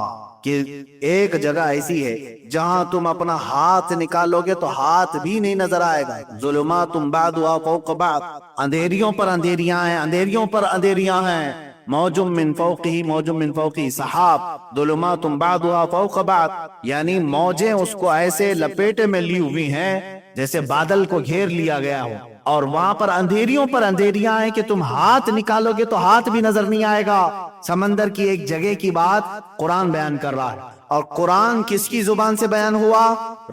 کہ ایک جگہ ایسی ہے جہاں تم اپنا ہاتھ نکالو گے تو ہاتھ بھی نہیں نظر آئے گا. ظلمات بعضها فوق بعض، اندھیریوں پر اندھیریاں ہیں، اندھیریوں پر اندھیریاں ہیں. موجم من فوقی موجم من فوقی سحاب ظلمات بعضها فوق بعض، یعنی موجیں اس کو ایسے لپیٹے میں لی ہوئی ہیں جیسے بادل کو گھیر لیا گیا ہو، اور وہاں پر اندھیریوں پر اندھیریاں ہیں کہ تم ہاتھ نکالو گے تو ہاتھ بھی نظر نہیں آئے گا. سمندر کی ایک جگہ کی بات قرآن بیان کر رہا ہے، اور قرآن کس کی زبان سے بیان ہوا؟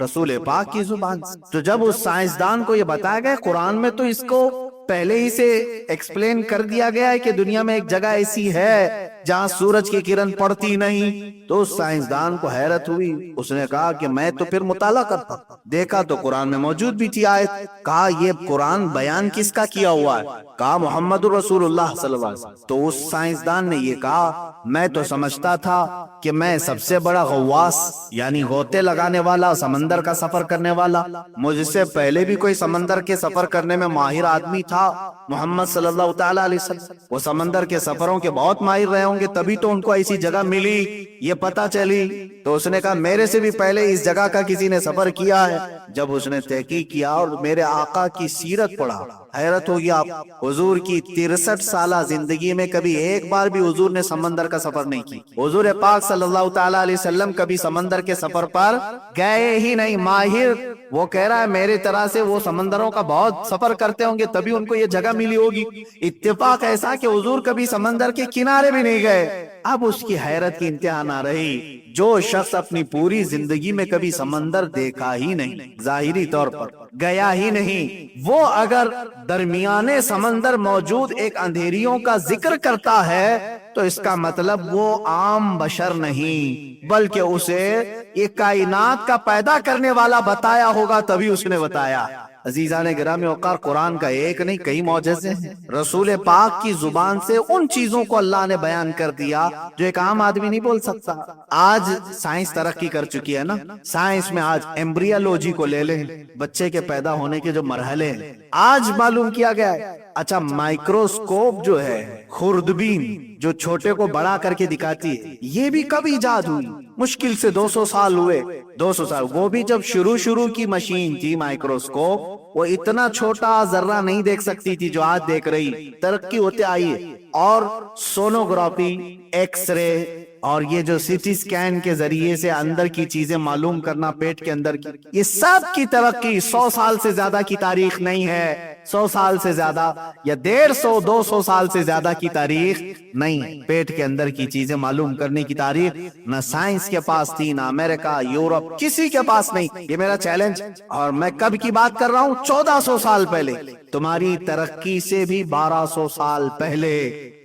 رسول پاک کی زبان سے. تو جب اس سائنسدان کو یہ بتایا گیا قرآن میں تو اس کو پہلے ہی سے ایکسپلین کر دیا گیا ہے کہ دنیا میں ایک جگہ ایسی ہے جہاں سورج کی کرن پڑتی نہیں، تو اس سائنسدان کو حیرت ہوئی. اس نے کہا کہ میں تو پھر مطالعہ کرتا. دیکھا تو قرآن میں موجود بھی تھی آیت. کہا یہ قرآن بیان کس کا کیا ہوا ہے؟ کہا محمد رسول اللہ صلی اللہ علیہ وسلم. تو اس سائنسدان نے یہ کہا میں تو سمجھتا تھا کہ میں سب سے بڑا غواص یعنی غوطے لگانے والا، سمندر کا سفر کرنے والا، مجھ سے پہلے بھی کوئی سمندر کے سفر کرنے میں ماہر آدمی تھا محمد صلی اللہ تعالی علیہ وسلم. وہ سمندر کے سفروں کے بہت ماہر رہے ہوں گے تبھی تو ان کو ایسی جگہ ملی، یہ پتا چلی. تو اس نے کہا میرے سے بھی پہلے اس جگہ کا کسی نے سفر کیا ہے. جب اس نے تحقیق کیا اور میرے آقا کی سیرت پڑھا، حیرت ہوگی آپ، حضور کی 63 سالہ زندگی میں کبھی ایک بار بھی حضور نے سمندر کا سفر نہیں کی. حضور پاک صلی اللہ تعالی علیہ وسلم کبھی سمندر کے سفر پر گئے ہی نہیں. ماہر وہ کہہ رہا ہے میرے طرح سے وہ سمندروں کا بہت سفر کرتے ہوں گے تبھی ان کو یہ جگہ ملی ہوگی. اتفاق ایسا کہ حضور کبھی سمندر کے کنارے بھی نہیں گئے. اب اس کی حیرت کی انتہا نہ رہی. جو شخص اپنی پوری زندگی میں کبھی سمندر دیکھا ہی نہیں، ظاہری طور پر گیا ہی نہیں، وہ اگر درمیانے سمندر موجود ایک اندھیریوں کا ذکر کرتا ہے تو اس کا مطلب وہ عام بشر نہیں بلکہ اسے یہ کائنات کا پیدا کرنے والا بتایا ہوگا تبھی اس نے بتایا. عزیزان گرامی وقار، قرآن کا ایک نہیں کئی معجزے ہیں. رسول پاک کی زبان سے ان چیزوں کو اللہ نے بیان کر دیا جو ایک عام آدمی نہیں بول سکتا. آج سائنس ترقی کر چکی ہے نا، سائنس میں آج ایمبریولوجی کو لے لیں، بچے کے پیدا ہونے کے جو مرحلے ہیں آج معلوم کیا گیا ہے. اچھا مائکروسکوپ جو ہے، خوردبین جو چھوٹے کو بڑا کر کے دکھاتی ہے، یہ بھی کب ایجاد ہوئی؟ مشکل سے 200 سال ہوئے. 200 سال وہ بھی جب شروع کی مشین تھی مائکروسکوپ، وہ اتنا چھوٹا ذرہ نہیں دیکھ سکتی تھی جو آج دیکھ رہی. ترقی ہوتے آئی ہے، اور سونوگرافی، ایکس رے اور یہ جو سی ٹی سکین کے ذریعے سے اندر کی چیزیں معلوم کرنا، پیٹ کے اندر کی، یہ سب کی ترقی 100 سال سے زیادہ کی تاریخ نہیں ہے. 100 سال سے زیادہ یا 150 200 سال سے زیادہ کی تاریخ نہیں ہے۔ پیٹ کے اندر کی چیزیں معلوم کرنے کی تاریخ نہ سائنس کے پاس تھی، نہ امریکہ، یورپ، کسی کے پاس نہیں۔ یہ میرا چیلنج، اور میں کب کی بات کر رہا ہوں؟ 1400 سال پہلے، تمہاری ترقی سے بھی 1200 سال پہلے،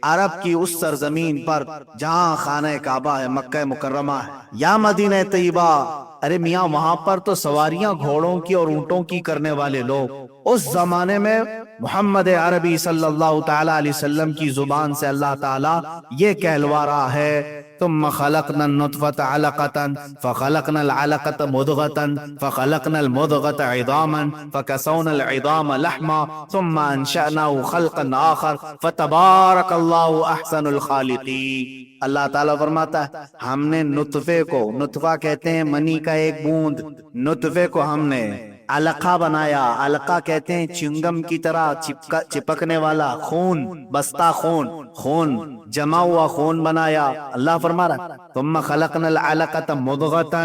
عرب کی اس سرزمین پر جہاں خانہ کعبہ ہے، مکہ مکرمہ ہے یا مدینہ طیبہ، ارے میاں وہاں پر تو سواریاں گھوڑوں کی اور اونٹوں کی کرنے والے لوگ، اس زمانے میں محمد عربی صلی اللہ تعالی علیہ وسلم کی زبان سے اللہ تعالی یہ کہلوا رہا ہے، ثم خلقنا النطفة علقة فخلقنا العلقة مضغة فخلقنا المضغة عظاما فكسونا العظام لحما ثم انشأناه خلقا آخر فتبارك الله احسن الخالقین۔ اللہ تعالیٰ فرماتا ہے ہم نے نطفے کو، نطفہ کہتے ہیں منی کا ایک بوند، نطفے کو ہم نے علقہ بنایا، علقہ کہتے ہیں چنگم کی طرح چپکنے والا خون، بستہ خون، خون جمع ہوا خون بنایا۔ اللہ فرما رہا ثم خلقنا العلقة مضغة،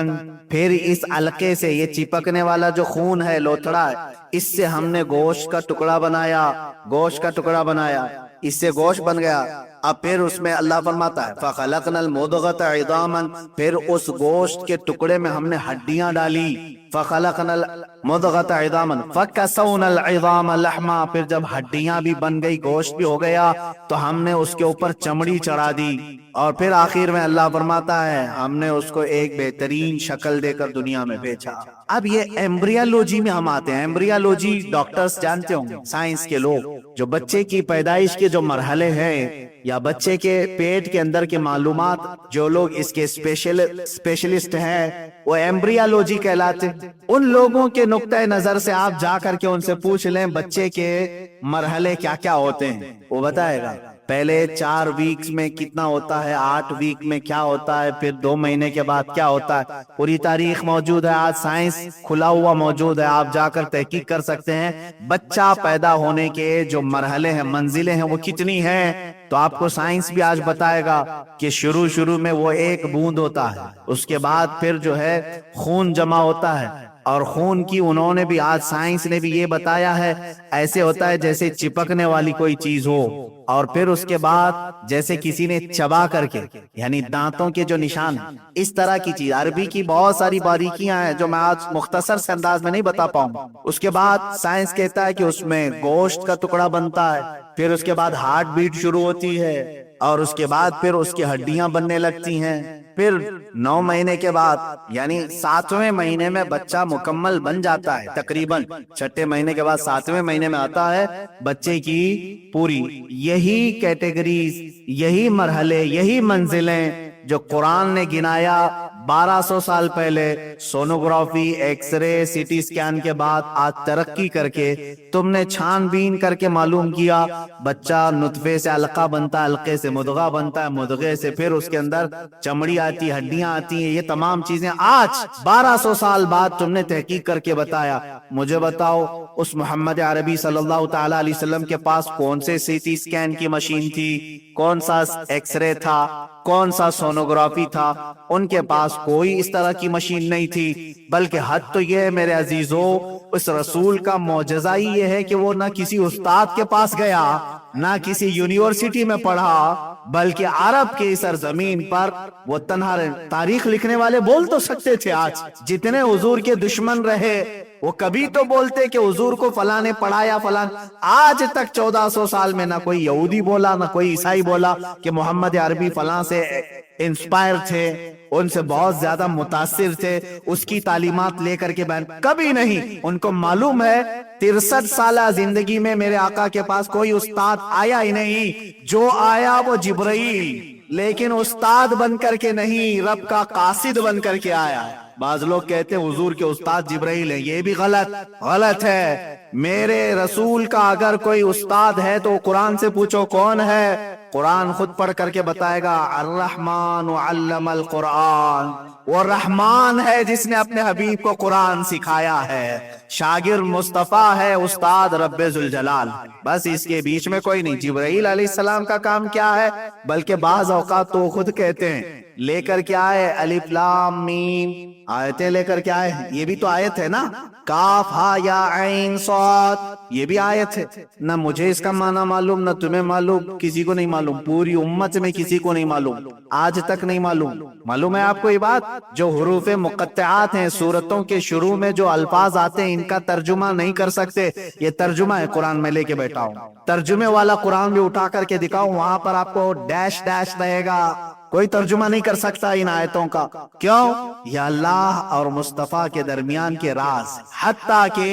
پھر اس علقے سے، یہ چپکنے والا جو خون ہے، لوتھڑا ہے، اس سے ہم نے گوشت کا ٹکڑا بنایا، گوشت کا ٹکڑا بنایا، اس سے گوشت بن گیا۔ اب پھر اس میں اللہ فرماتا ہے فَخَلَقْنَا الْمُضْغَةَ عِظَامًا، پھر اس گوشت کے ٹکڑے میں ہم نے ہڈیاں ڈالی، فَخَلَقْنَا الْمُضْغَةَ عِظَامًا فَكَسَوْنَا الْعِظَامَ لَحْمًا، پھر جب ہڈیاں بھی بن گئی، گوشت بھی ہو گیا، تو ہم نے اس کے اوپر چمڑی چڑھا دی، اور پھر آخر میں اللہ فرماتا ہے ہم نے اس کو ایک بہترین شکل دے کر دنیا میں بھیجا۔ اب یہ ایمبریالوجی میں ہم آتے ہیں۔ ایمبریالوجی ڈاکٹرز جانتے ہوں گے، سائنس کے لوگ، جو بچے کی پیدائش کے جو مرحلے ہیں یا بچے کے پیٹ کے اندر کے معلومات، جو لوگ اس کے اسپیشلسٹ ہیں وہ ایمبریالوجی کہلاتے ہیں۔ ان لوگوں کے نقطہ نظر سے آپ جا کر کے ان سے پوچھ لیں بچے کے مرحلے کیا کیا ہوتے ہیں، وہ بتائے گا۔ پہلے 4 ویکس میں کتنا ہوتا ہے، 8 ویک میں کیا ہوتا ہے، پھر 2 مہینے کے بعد کیا ہوتا ہے، پوری تاریخ موجود ہے، آج سائنس کھلا ہوا موجود ہے، آپ جا کر تحقیق کر سکتے ہیں بچہ پیدا ہونے کے جو مرحلے ہیں، منزلیں ہیں، وہ کتنی ہیں۔ تو آپ کو سائنس بھی آج بتائے گا کہ شروع میں وہ 1 بوند ہوتا ہے، اس کے بعد پھر جو ہے خون جمع ہوتا ہے، اور خون کی انہوں نے بھی، آج سائنس نے بھی یہ بتایا ہے، ایسے ہوتا ہے جیسے چپکنے والی کوئی چیز ہو، اور پھر اس کے بعد جیسے کسی نے چبا کر کے، یعنی دانتوں کے جو نشان، اس طرح کی چیز۔ عربی کی بہت ساری باریکیاں ہیں جو میں آج مختصر سے انداز میں نہیں بتا پاؤں گا۔ اس کے بعد سائنس کہتا ہے کہ اس میں گوشت کا ٹکڑا بنتا ہے، پھر اس کے بعد ہارٹ بیٹ شروع ہوتی ہے، اور اس کے بعد پھر اس کی ہڈیاں بننے لگتی ہیں، پھر 9 مہینے کے بعد یعنی 7ویں مہینے میں بچہ مکمل بن جاتا ہے، تقریباً 6 مہینے کے بعد 7ویں مہینے میں آتا ہے بچے کی پوری۔ یہی کیٹیگریز، یہی مرحلے، یہی منزلیں جو قرآن نے گنایا 1200 سال پہلے، sonography, X ray, C T scan کے بعد آج ترقی کر کے تم نے چھان بین کر کے معلوم کیا بچہ نطفے سے علقہ بنتا ہے، علقے سے مضغہ بنتا ہے، مضغے سے پھر اس کے اندر چمڑی آتی، ہڈیاں آتی ہیں، یہ تمام چیزیں آج 1200 سال بعد تم نے تحقیق کر کے بتایا۔ مجھے بتاؤ اس محمد عربی صلی اللہ تعالی علیہ وسلم کے پاس کون سے سی ٹی سکین کی مشین تھی، کون سا ایکس رے تھا، کون سا سونوگرافی تھا؟ ان کے پاس کوئی اس طرح کی مشین نہیں تھی، بلکہ حد تو یہ ہے میرے عزیزو، اس رسول کا معجزہ ہی یہ ہے کہ وہ نہ کسی استاد کے پاس گیا، نہ کسی یونیورسٹی میں پڑھا، بلکہ عرب کی سرزمین پر وہ تنہا رہے۔ تاریخ لکھنے والے بول تو سکتے تھے، آج جتنے حضور کے دشمن رہے وہ کبھی تو بولتے کہ حضور کو فلاں نے پڑھایا، فلاں۔ آج تک 1400 سال میں نہ کوئی یہودی بولا، نہ کوئی عیسائی بولا کہ محمد عربی فلاں سے انسپائر تھے، ان سے بہت زیادہ متاثر تھے، اس کی تعلیمات لے کر کے بیان، کبھی نہیں۔ ان کو معلوم ہے 63 سالہ زندگی میں میرے آقا کے پاس کوئی استاد آیا ہی نہیں، جو آیا وہ جبرائیل، لیکن استاد بن کر کے نہیں، رب کا قاصد بن کر کے آیا۔ بعض لوگ کہتے ہیں حضور کے استاد جبرائیل ہیں، یہ بھی غلط ہے۔ میرے رسول کا اگر کوئی استاد ہے تو قرآن سے پوچھو کون ہے، قرآن خود پڑھ کر کے بتائے گا، الرحمن علم القرآن، وہ رحمان ہے جس نے اپنے حبیب کو قرآن سکھایا ہے، شاگرد مصطفیٰ ہے، استاد رب ذوالجلال، بس اس کے بیچ میں کوئی نہیں۔ جبرائیل علیہ السلام کا کام کیا ہے؟ بلکہ بعض اوقات تو خود کہتے ہیں لے کر کیا ہے، الف لام میم، آیتیں لے کر کیا ہے، یہ بھی تو آیت ہے نا، کاف ہا یا عین صاد، یہ بھی آیت ہے نہ۔ مجھے اس کا معنی معلوم، نہ تمہیں معلوم، کسی کو نہیں معلوم، پوری امت میں کسی کو نہیں معلوم، آج تک نہیں معلوم۔ معلوم ہے آپ کو یہ بات؟ جو حروف مقطعات ہیں، سورتوں کے شروع میں جو الفاظ آتے ہیں، ان کا ترجمہ نہیں کر سکتے، یہ ترجمہ ہے قرآن میں لے کے بیٹھا ہوں، ترجمے والا قرآن بھی اٹھا کر کے دکھاؤں، وہاں پر آپ کو ڈیش ڈیش رہے گا، کوئی ترجمہ نہیں کر سکتا ان آیتوں کا۔ کیوں؟ یہ اللہ اور مصطفیٰ کے درمیان کے راز، حتیٰ کہ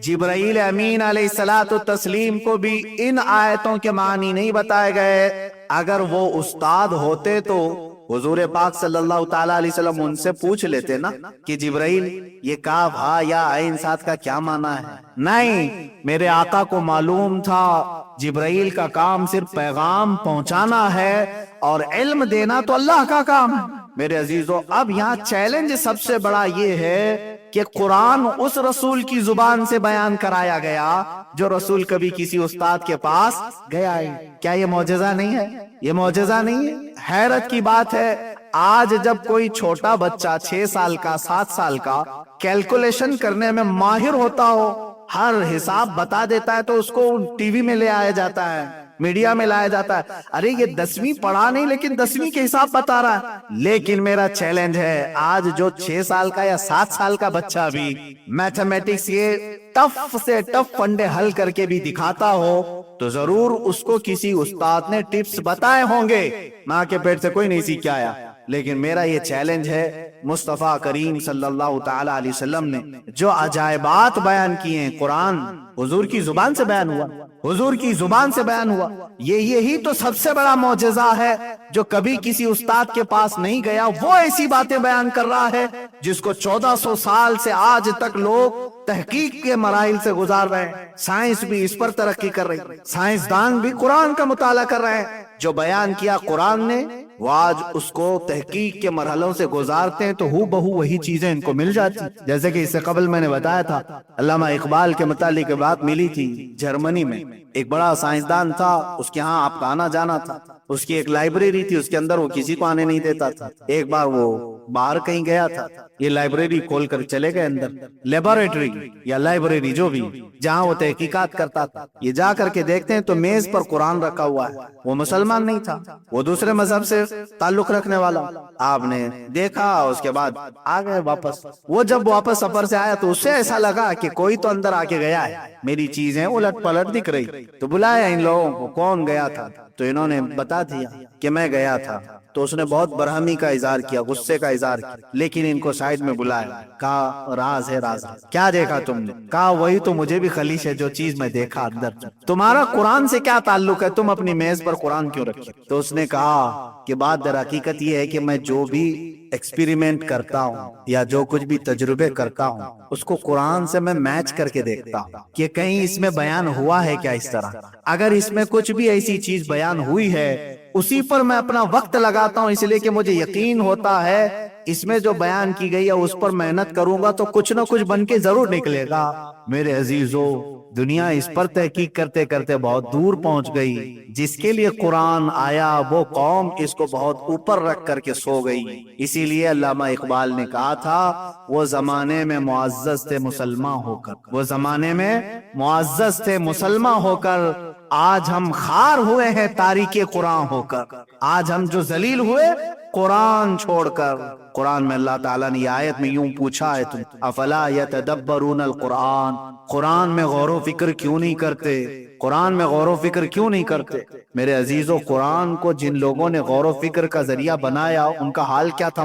جبرائیل امین علیہ الصلوۃ والتسلیم کو بھی ان آیتوں کے معنی نہیں بتائے گئے۔ اگر وہ استاد ہوتے تو حضور پاک صلی اللہ تعالی علیہ وسلم ان سے پوچھ لیتے نا کہ جبرائیل یہ کاف ہا یا عین صاد کا کیا معنی ہے؟ نہیں، میرے آقا کو معلوم تھا جبرائیل کا کام صرف پیغام پہنچانا ہے اور علم دینا تو اللہ کا کام ہے۔ میرے عزیزو، اب یہاں چیلنج سب سے بڑا یہ ہے کہ قرآن اس رسول کی زبان سے بیان کرایا گیا جو رسول کبھی کسی استاد کے پاس گیا ہے۔ کیا یہ معجزہ نہیں ہے؟ یہ معجزہ نہیں ہے؟ حیرت کی بات ہے، آج جب کوئی چھوٹا بچہ 6 سال کا 7 سال کا کیلکولیشن کرنے میں ماہر ہوتا ہو، ہر حساب بتا دیتا ہے، تو اس کو ٹی وی میں لے آیا جاتا ہے، میڈیا میں لایا جاتا ہے، ارے یہ 10ویں پڑھا نہیں لیکن 10ویں کے حساب بتا رہا ہے۔ لیکن میرا چیلنج ہے، آج جو 6 سال کا یا 7 سال کا بچہ بھی میتھمیٹکس یہ ٹف سے ٹف فنڈے حل کر کے بھی دکھاتا ہو تو ضرور اس کو کسی استاد نے ٹپس بتائے ہوں گے، ماں کے پیٹ سے کوئی نہیں سیکھ کے آیا۔ لیکن میرا یہ چیلنج ہے، مصطفیٰ کریم صلی اللہ تعالی علیہ وسلم نے جو عجائبات بیان کیے ہیں، قرآن حضور کی زبان سے بیان ہوا، حضور کی زبان سے بیان ہوا، یہی تو سب سے بڑا معجزہ ہے۔ جو کبھی کسی استاد کے پاس نہیں گیا وہ ایسی باتیں بیان کر رہا ہے جس کو 1400 سال سے آج تک لوگ تحقیق کے مراحل سے گزار رہے ہیں۔ سائنس بھی اس پر ترقی کر رہی، سائنسدان بھی قرآن کا مطالعہ کر رہے ہیں۔ جو بیان کیا قرآن نے وہ آج اس کو تحقیق کے مرحلوں سے گزارتے ہیں تو ہو بہو وہی چیزیں ان کو مل جاتی۔ جیسے کہ اس سے قبل میں نے بتایا تھا، علامہ اقبال کے متعلق بات ملی تھی، جرمنی میں ایک بڑا سائنسدان تھا، اس کے ہاں آپ کا آنا جانا تھا، اس کی ایک لائبریری تھی، اس کے اندر وہ کسی کو آنے نہیں دیتا تھا۔ ایک بار وہ باہر کہیں گیا تھا، یہ لائبریری کھول کر چلے گئے اندر، لیبوریٹری یا لائبریری جو بھی جہاں وہ تحقیقات کرتا تھا، یہ جا کر کے دیکھتے ہیں تو میز پر قرآن رکھا ہوا ہے۔ وہ مسلمان نہیں تھا، وہ دوسرے مذہب سے تعلق رکھنے والا۔ آپ نے دیکھا، اس کے بعد آ گئے واپس۔ وہ جب واپس سفر سے آیا تو اس سے ایسا لگا کہ کوئی تو اندر آ کے گیا ہے، میری چیزیں الٹ پلٹ دکھ رہی۔ تو بلایا ان لوگوں کو، کون گیا تھا؟ تو انہوں نے بتا دیا کہ میں گیا تھا۔ تو اس نے بہت برہمی کا اظہار کیا، غصے کا اظہار کیا، لیکن ان کو سائڈ میں بلایا، کہا راز ہے، راز ہے۔ کیا دیکھا تم نے؟ کہا وہی تو مجھے بھی خلیش ہے جو چیز میں دیکھا اندر۔ تمہارا قرآن سے کیا تعلق ہے؟ تم اپنی میز پر قرآن کیوں رکھے؟ تو اس نے کہا کہ بات در حقیقت یہ ہے کہ میں جو بھی ایکسپیریمنٹ کرتا ہوں یا جو کچھ بھی تجربے کرتا ہوں اس کو قرآن سے میں میچ کر کے دیکھتا ہوں کہ کہیں اس میں بیان ہوا ہے کیا اس طرح۔ اگر اس میں کچھ بھی ایسی چیز بیان ہوئی ہے اسی پر میں اپنا وقت لگاتا ہوں، اس لیے کہ مجھے یقین ہوتا ہے اس میں جو بیان کی گئی ہے اس پر محنت کروں گا تو کچھ نہ کچھ بن کے ضرور نکلے گا۔ میرے عزیزو، دنیا اس پر تحقیق کرتے کرتے بہت دور پہنچ گئی۔ جس کے لیے قرآن آیا وہ قوم اس کو بہت اوپر رکھ کر کے سو گئی۔ اسی لیے علامہ اقبال نے کہا تھا، وہ زمانے میں معزز تھے مسلمان ہو کر، وہ زمانے میں معزز تھے مسلمان ہو کر، آج ہم خار ہوئے ہیں تاریک قرآن ہو کر، آج ہم جو ذلیل ہوئے قرآن چھوڑ کر۔ قرآن میں اللہ تعالیٰ نے یہ آیت میں یوں پوچھا ہے، تم افلا یتدبرون القرآن، قرآن میں غور و فکر کیوں نہیں کرتے؟ قرآن میں غور و فکر کیوں نہیں کرتے؟ میرے عزیزو، قرآن کو جن لوگوں نے غور و فکر کا ذریعہ بنایا ان کا حال کیا تھا؟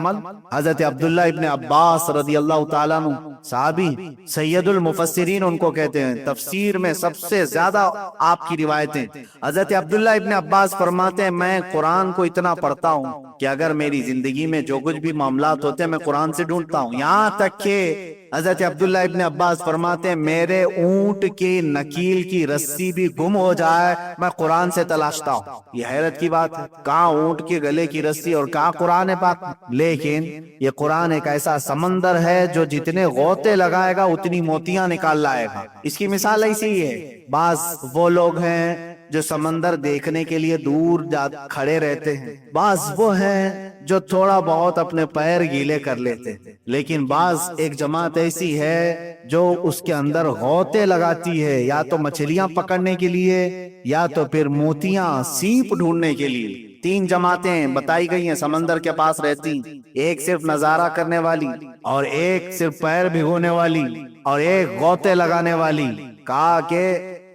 حضرت عبداللہ ابن عباس رضی اللہ تعالیٰ عنہ، صحابی، سید المفسرین ان کو کہتے ہیں، تفسیر میں سب سے زیادہ آپ کی روایتیں۔ حضرت عبداللہ ابن عباس فرماتے ہیں، میں قرآن کو اتنا پڑھتا ہوں کہ اگر میری زندگی میں جو کچھ بھی معاملات ہوتے ہیں میں قرآن سے ڈھونڈتا ہوں، یہاں تک کہ حضرت عبداللہ ابن عباس فرماتے ہیں میرے اونٹ کی نکیل کی رسی بھی گم ہو جائے میں قرآن سے تلاشتا ہوں. یہ حیرت کی بات ہے، کہاں اونٹ کے گلے کی رسی اور کہاں قرآن پاک. لیکن یہ قرآن ایک ایسا سمندر ہے جو جتنے غوطے لگائے گا اتنی موتیاں نکال لائے گا. اس کی مثال ایسی ہی ہے، بعض وہ لوگ ہیں جو سمندر دیکھنے کے لیے دور کھڑے رہتے ہیں، بعض وہ ہیں جو تھوڑا بہت اپنے پیر گیلے کر لیتے ہیں، لیکن بعض ایک جماعت ایسی ہے جو اس کے اندر غوطے لگاتی ہے، یا تو مچھلیاں پکڑنے کے لیے یا تو پھر موتیاں سیپ ڈھونڈنے کے لیے. 3 جماعتیں بتائی گئی ہیں سمندر کے پاس رہتی، ایک صرف نظارہ کرنے والی، اور ایک صرف پیر بھگونے والی، اور ایک غوطے لگانے والی. کہا کہ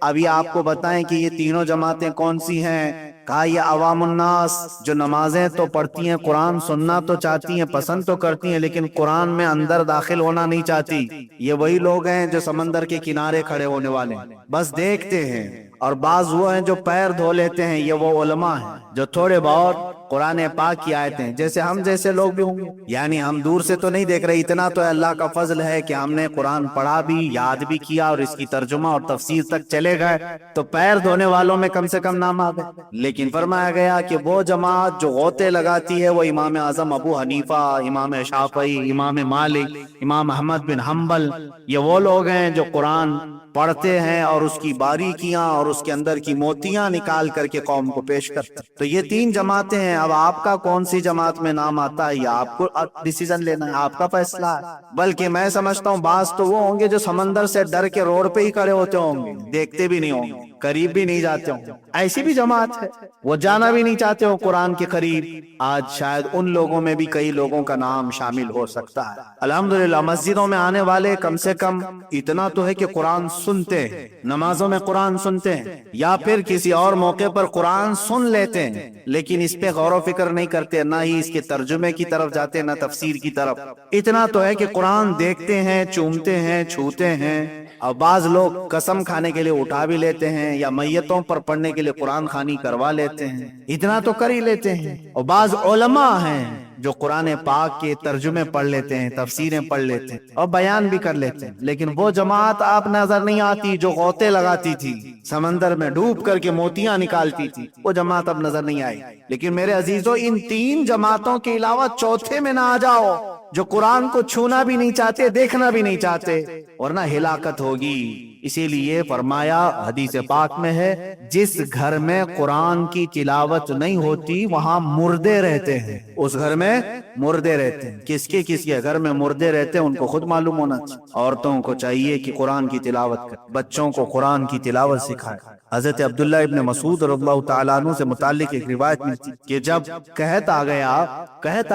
ابھی آپ کو بتائیں کہ یہ تینوں جماعتیں کون سی ہیں. کہا یہ عوام الناس جو نمازیں تو پڑھتی ہیں، قرآن سننا تو چاہتی ہیں، پسند تو کرتی ہیں، لیکن قرآن میں اندر داخل ہونا نہیں چاہتی. یہ وہی لوگ ہیں جو سمندر کے کنارے کھڑے ہونے والے ہیں، بس دیکھتے ہیں. اور بعض وہ ہیں جو پیر دھو لیتے ہیں، یہ وہ علماء ہیں جو تھوڑے بہت قرآن پاک کی آیتیں، جیسے ہم جیسے لوگ بھی ہوں گے، یعنی ہم دور سے تو نہیں دیکھ رہے. اتنا تو اللہ کا فضل ہے کہ ہم نے قرآن پڑھا بھی، یاد بھی کیا، اور اس کی ترجمہ اور تفسیر تک چلے گئے، تو پیر دھونے والوں میں کم سے کم نام آ گئے. لیکن فرمایا گیا کہ وہ جماعت جو غوطے لگاتی ہے وہ امام اعظم ابو حنیفہ، امام شافعی، امام مالک، امام احمد بن حنبل، یہ وہ لوگ ہیں جو قرآن پڑھتے ہیں اور اس کی باریکیاں اور اس کے اندر کی موتیاں نکال کر کے قوم کو پیش کرتے ہیں. تو یہ 3 جماعتیں ہیں. اب آپ کا کون سی جماعت میں نام آتا ہے یہ آپ کو ڈیسیژن لینا ہے، آپ کا فیصلہ ہے. بلکہ میں سمجھتا ہوں بعض تو وہ ہوں گے جو سمندر سے ڈر کے روڈ پہ ہی کھڑے ہوتے ہوں گے، دیکھتے بھی نہیں ہوں گے، قریب بھی نہیں جاتے ہوں. ایسی بھی جماعت ہے، وہ جانا بھی نہیں چاہتے ہو قرآن کے قریب. آج شاید ان لوگوں میں بھی کئی لوگوں کا نام شامل ہو سکتا ہے. الحمدللہ مسجدوں میں آنے والے کم سے کم اتنا تو ہے کہ قرآن سنتے ہیں، نمازوں میں قرآن سنتے ہیں، یا پھر کسی اور موقع پر قرآن سن لیتے ہیں، لیکن اس پہ غور و فکر نہیں کرتے، نہ ہی اس کے ترجمے کی طرف جاتے، نہ تفسیر کی طرف. اتنا تو ہے کہ قرآن دیکھتے ہیں، چومتے ہیں، چھوتے ہیں. اور بعض لوگ قسم کھانے کے لیے اٹھا بھی لیتے ہیں، یا میتوں پر پڑھنے کے لیے قرآن خوانی کروا لیتے ہیں، اتنا تو کر ہی لیتے ہیں. اور بعض علماء ہیں جو قرآن پاک کے ترجمے پڑھ لیتے ہیں، تفسیریں پڑھ لیتے ہیں اور بیان بھی کر لیتے ہیں. لیکن وہ جماعت آپ نظر نہیں آتی جو غوطے لگاتی تھی، سمندر میں ڈوب کر کے موتیاں نکالتی تھی، وہ جماعت اب نظر نہیں آئی. لیکن میرے عزیزو، ان 3 جماعتوں کے علاوہ چوتھے میں نہ آ جاؤ، جو قرآن کو چھونا بھی نہیں چاہتے، دیکھنا بھی نہیں چاہتے، ورنہ ہلاکت ہوگی. اسی لیے فرمایا حدیث پاک میں ہے، جس گھر میں قرآن کی تلاوت نہیں ہوتی وہاں مردے رہتے ہیں. اس گھر میں مردے رہتے ہیں. کس کے گھر میں مردے رہتے ہیں ان کو خود معلوم ہونا چاہیے. عورتوں کو چاہیے کہ قرآن کی تلاوت کریں، بچوں کو قرآن کی تلاوت سکھائیں. حضرت عبداللہ ابن مسعود رضی اللہ تعالیٰ عنہ سے متعلق ایک روایت ملتی کہ جب قحط آ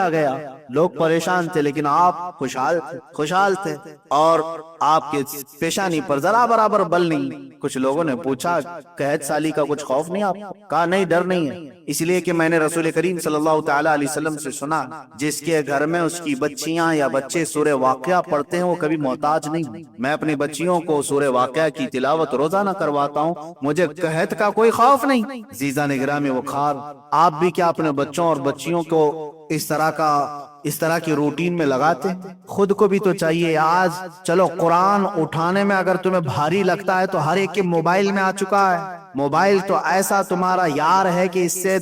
گیا لوگ پریشان تھے، لیکن آپ خوشحال تھے، اور آپ کے پیشانی پر ذرا برابر بل نہیں. کچھ لوگوں نے پوچھا قحط سالی کا کچھ خوف نہیں آپ کو؟ کہا نہیں، ڈر نہیں ہے، اس لیے کہ میں نے رسول کریم صلی اللہ تعالیٰ علیہ وسلم سے سنا جس کے گھر میں اس کی بچیاں یا بچے سورہ واقعہ پڑھتے ہیں وہ کبھی محتاج نہیں. میں اپنی بچیوں کو سورہ واقعہ کی تلاوت روزانہ کرواتا ہوں، مجھے قحط کا کوئی خوف نہیں. عزیزان گرامی وقار، آپ بھی کیا اپنے بچوں اور بچیوں کو اس طرح کی روٹین میں لگاتے ہیں؟ خود کو بھی تو چاہیے. آج چلو قرآن اٹھانے میں اگر تمہیں بھاری لگتا ہے تو ہر ایک کے موبائل میں آ چکا ہے. موبائل تو ایسا تمہارا یار ہے کہ اس سے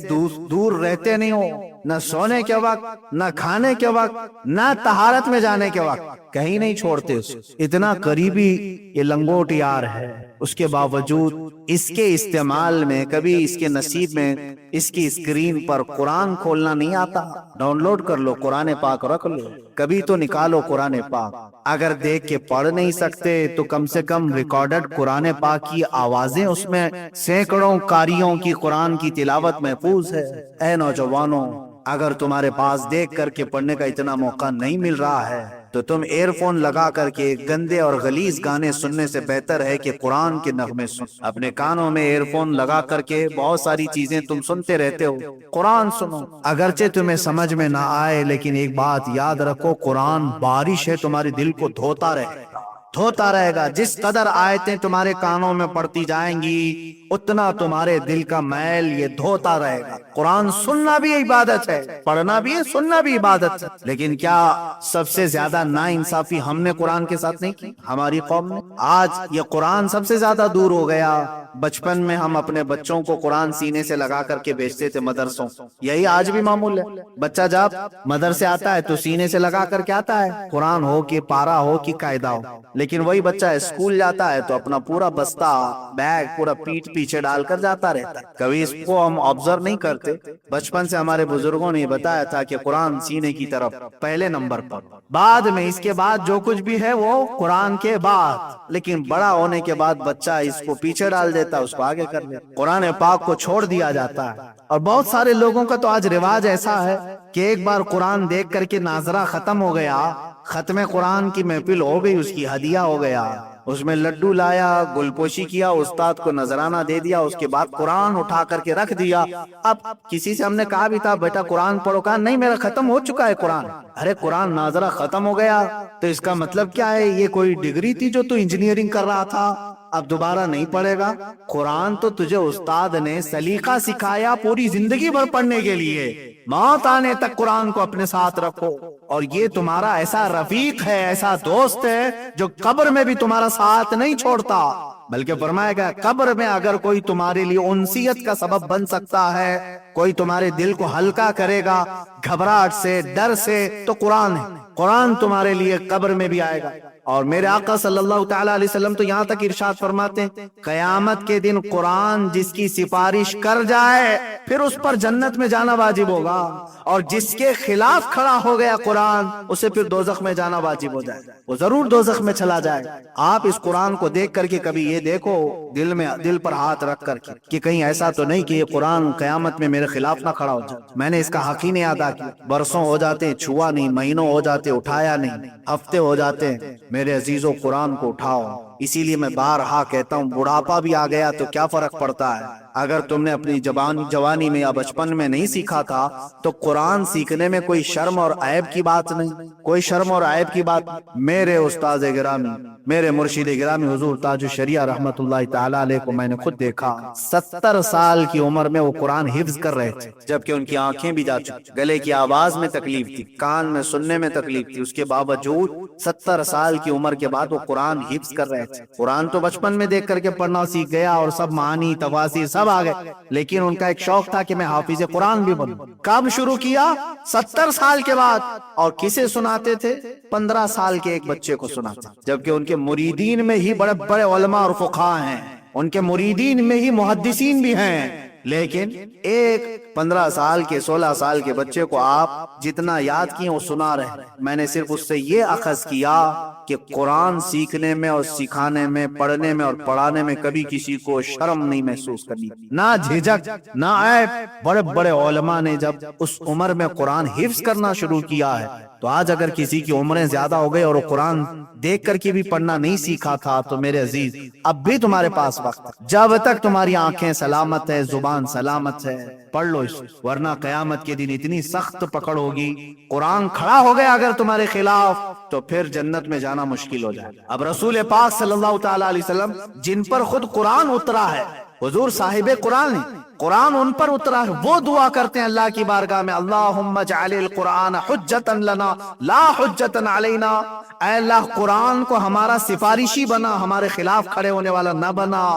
دور رہتے نہیں ہو، نہ سونے کے وقت، نہ کھانے کے وقت، نہ طہارت میں جانے کے وقت، کہیں نہیں چھوڑتے اس. اتنا قریبی یہ لنگوٹ یار ہے، اس کے باوجود اس کے استعمال میں کبھی اس کے نصیب میں اس کی اسکرین پر قرآن کھولنا نہیں آتا. ڈاؤن لوڈ کر لو، قرآن پاک رکھ لو، کبھی تو نکالو قرآن پاک. اگر دیکھ کے پڑھ نہیں سکتے تو کم سے کم ریکارڈڈ قرآن پاک کی آوازیں، اس میں سینکڑوں قاریوں کی قرآن کی تلاوت محفوظ ہے. اے نوجوانوں، اگر تمہارے پاس دیکھ کر کے پڑھنے کا اتنا موقع نہیں مل رہا ہے تو تم ایئر فون لگا کر کے گندے اور غلیظ گانے سننے سے بہتر ہے کہ قرآن کے نغمے سن. اپنے کانوں میں ایئر فون لگا کر کے بہت ساری چیزیں تم سنتے رہتے ہو، قرآن سنو. اگرچہ تمہیں سمجھ میں نہ آئے، لیکن ایک بات یاد رکھو، قرآن بارش ہے، تمہارے دل کو دھوتا رہے گا. دھوتا رہے گا. جس قدر آیتیں تمہارے کانوں میں پڑتی جائیں گی اتنا تمہارے دل کا میل یہ دھوتا رہے گا. قرآن سننا بھی عبادت ہے, پڑھنا بھی ہے, سننا بھی عبادت ہے. لیکن کیا سب سے زیادہ ناانصافی ہم نے قرآن کے ساتھ نہیں کی, ہماری قوم نے؟ آج یہ قرآن سب سے زیادہ دور ہو گیا. بچپن میں ہم اپنے بچوں کو قرآن سینے سے لگا کر کے بیچتے تھے مدرسوں. یہی آج بھی معمول ہے. بچہ جب مدرسے آتا ہے تو سینے سے لگا کر کے آتا ہے, قرآن ہو کہ پارا ہو کہ قاعدہ ہو. لیکن وہی بچہ اسکول جاتا ہے تو اپنا پورا بستہ بیگ پورا پیٹھ پیچھے ڈال کر جاتا رہتا ہے. کبھی اس کو ہم آبزرو نہیں کرتے. بچپن سے ہمارے بزرگوں نے بتایا تھا کہ قرآن سینے کی طرف پہلے نمبر پر, بعد میں اس کے بعد جو کچھ بھی ہے وہ قرآن کے بعد. لیکن بڑا ہونے کے بعد بچہ اس کو پیچھے ڈال دیتا, اس کو آگے کر دیتا, قرآن پاک کو چھوڑ دیا جاتا ہے. اور بہت سارے لوگوں کا تو آج رواج ایسا ہے کہ ایک بار قرآن دیکھ کر کے ناظرہ ختم ہو گیا, ختم قرآن کی محفل ہو گئی, اس کی ہدیہ ہو گیا, اس میں لڈو لایا, گل پوشی کیا, استاد کو نذرانہ دے دیا, اس کے بعد قرآن اٹھا کر کے رکھ دیا. اب کسی سے ہم نے کہا بھی تھا بیٹا قرآن پڑھو, کہا نہیں میرا ختم ہو چکا ہے قرآن. ارے قرآن ناظرہ ختم ہو گیا تو اس کا مطلب کیا ہے؟ یہ کوئی ڈگری تھی جو تو انجینئرنگ کر رہا تھا, اب دوبارہ نہیں پڑھے گا؟ قرآن تو تجھے استاد نے سلیقہ سکھایا پوری زندگی بھر پڑھنے کے لیے. موت آنے تک قرآن کو اپنے ساتھ رکھو. اور یہ تمہارا ایسا رفیق ہے, ایسا دوست ہے جو قبر میں بھی تمہارا ساتھ نہیں چھوڑتا, بلکہ فرمایا گیا قبر میں اگر کوئی تمہارے لیے انسیت کا سبب بن سکتا ہے, کوئی تمہارے دل کو ہلکا کرے گا گھبراہٹ سے, ڈر سے, تو قرآن ہے. قرآن تمہارے لیے قبر میں بھی آئے گا. اور میرے آقا صلی اللہ تعالی علیہ وسلم تو یہاں تک ارشاد فرماتے ہیں قیامت کے دن قرآن جس کی سفارش کر جائے پھر اس پر جنت میں جانا واجب ہوگا, اور جس کے خلاف کھڑا ہو گیا قرآن اسے پھر دوزخ میں جانا واجب ہو جائے, وہ ضرور دوزخ میں چلا جائے. آپ اس قرآن کو دیکھ کر کے کبھی یہ دیکھو دل پر ہاتھ رکھ کر کے کہ کہیں ایسا تو نہیں کہ یہ قرآن قیامت میں میرے خلاف نہ کھڑا ہو جائے, میں نے اس کا حق ہی نہیں ادا کیا. برسوں ہو جاتے چھوا نہیں, مہینوں ہو جاتے اٹھایا نہیں, ہفتے ہو جاتے. میرے عزیزوں قرآن کو اٹھاؤ. اسی لیے میں بارہا کہتا ہوں بڑھاپا بھی آ گیا تو کیا فرق پڑتا ہے؟ اگر تم نے اپنی جوانی میں یا بچپن میں نہیں سیکھا تھا تو قرآن سیکھنے میں کوئی شرم اور عیب کی بات نہیں, کوئی شرم اور عیب کی بات. میرے استاد گرامی, میرے مرشد گرامی حضور تاج الشریعہ رحمت اللہ تعالی علیہ کو میں نے خود دیکھا 70 سال کی عمر میں وہ قرآن حفظ کر رہے تھے, جبکہ ان کی آنکھیں بھی جا چکی, گلے کی آواز میں تکلیف تھی, کان میں سننے میں تکلیف تھی, اس کے باوجود 70 سال کی عمر کے بعد وہ قرآن حفظ کر رہے تھے. قرآن تو بچپن میں دیکھ کر کے پڑھنا سیکھ گیا اور سب معانی تفاسیر سب آ گئے, لیکن ان کا ایک شوق تھا کہ میں حافظ قرآن بھی بنوں. کب شروع کیا؟ 70 سال کے بعد. اور کسے سناتے تھے؟ 15 سال کے ایک بچے کو سناتے, جبکہ ان کے مریدین میں ہی بڑے بڑے علماء اور فقہاء ہیں, ان کے مریدین میں ہی محدثین بھی ہیں. لیکن ایک 15 سال کے 16 سال کے بچے کو آپ جتنا یاد کیے وہ سنا رہے. میں نے صرف اس سے یہ اخذ کیا کہ قرآن سیکھنے میں اور سکھانے میں, پڑھنے میں اور پڑھانے میں کبھی کسی کو شرم نہیں محسوس کرنی, نہ جھجک نہ عیب. بڑے بڑے علماء نے جب اس عمر میں قرآن حفظ کرنا شروع کیا ہے, تو آج اگر کسی کی عمریں زیادہ ہو گئی اور وہ قرآن دیکھ کر کے بھی پڑھنا نہیں سیکھا تھا تو میرے عزیز اب بھی تمہارے پاس وقت, جب تک تمہاری آنکھیں سلامت ہے, زبان سلامت ہے, پڑھ لو اس, ورنہ قیامت کے دن اتنی سخت پکڑ ہوگی. قرآن کھڑا ہو گیا اگر تمہارے خلاف تو پھر جنت میں جانا مشکل ہو جائے. اب رسول پاک صلی اللہ تعالی علیہ وسلم جن پر خود قرآن اترا ہے, حضور صاحب قرآن ہیں, قرآن ان پر اترا ہے, وہ دعا کرتے ہیں اللہ کی بارگاہ میں اللہم اجعل القرآن حجتا لنا لا حجتا علینا. اے اللہ قرآن کو ہمارا سفارشی بنا, ہمارے خلاف کھڑے ہونے والا نہ بنا.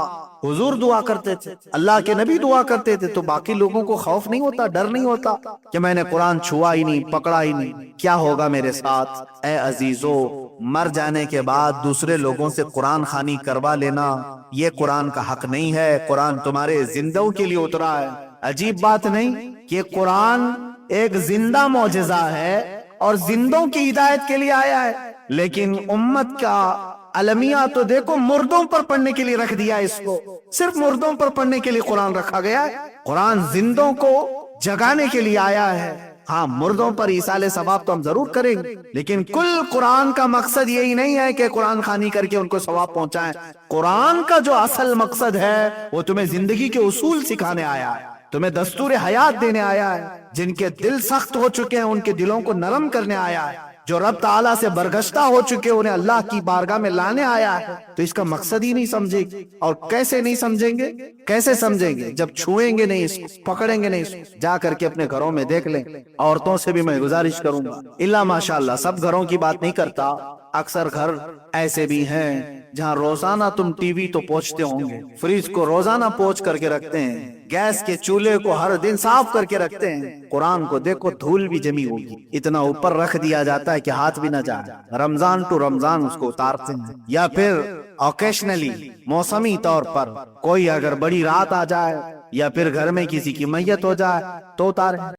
حضور دعا کرتے تھے, اللہ کے نبی دعا کرتے تھے, تو باقی لوگوں کو خوف نہیں ہوتا, ڈر نہیں ہوتا کہ میں نے قرآن چھوا ہی نہیں, پکڑا ہی نہیں, کیا ہوگا میرے ساتھ؟ اے عزیزو, مر جانے کے بعد دوسرے لوگوں سے قرآن خوانی کروا لینا یہ قرآن کا حق نہیں ہے. قرآن تمہارے زندوں کے لیے اترا ہے. عجیب بات نہیں کہ قرآن ایک زندہ معجزہ ہے اور زندوں کی ہدایت کے لیے آیا ہے, لیکن امت کا المیہ تو دیکھو مردوں پر پڑھنے کے لیے رکھ دیا ہے. اس کو صرف مردوں پر پڑھنے کے لیے قرآن رکھا گیا ہے. قرآن زندوں کو جگانے کے لیے آیا ہے. ہاں مردوں پر ایصال ثواب تو ہم ضرور کریں گے, لیکن کل قرآن کا مقصد یہی نہیں ہے کہ قرآن خوانی کر کے ان کو ثواب پہنچائیں. قرآن کا جو اصل مقصد ہے وہ تمہیں زندگی کے اصول سکھانے آیا ہے, تمہیں دستور حیات دینے آیا ہے. جن کے دل سخت ہو چکے ہیں ان کے دلوں کو نرم کرنے آیا ہے. جو رب تعالیٰ سے برگشتہ ہو چکے انہیں اللہ کی بارگاہ میں لانے آیا ہے، تو اس کا مقصد ہی نہیں سمجھے گی۔ اور کیسے نہیں سمجھیں گے؟ کیسے سمجھیں گے؟ جب چھوئیں گے نہیں، اس کو پکڑیں گے نہیں، اس کو جا کر کے اپنے گھروں میں دیکھ لیں۔ عورتوں سے بھی میں گزارش کروں گا، اللہ ماشاءاللہ سب گھروں کی بات نہیں کرتا، اکثر گھر ایسے بھی ہیں جہاں روزانہ تم ٹی وی تو پوچھتے ہوں گے، فریج کو روزانہ پوچھ کر کے رکھتے ہیں، گیس کے چولہے کو ہر دن صاف کر کے رکھتے ہیں، قرآن کو دیکھو دھول بھی جمی ہوگی، اتنا اوپر رکھ دیا جاتا ہے کہ ہاتھ بھی نہ جائے، رمضان ٹو رمضان اس کو اتارتے ہیں، یا پھر اوکیشنلی موسمی طور پر کوئی اگر بڑی رات آ جائے یا پھر گھر میں کسی کی میت ہو جائے تو اتارے۔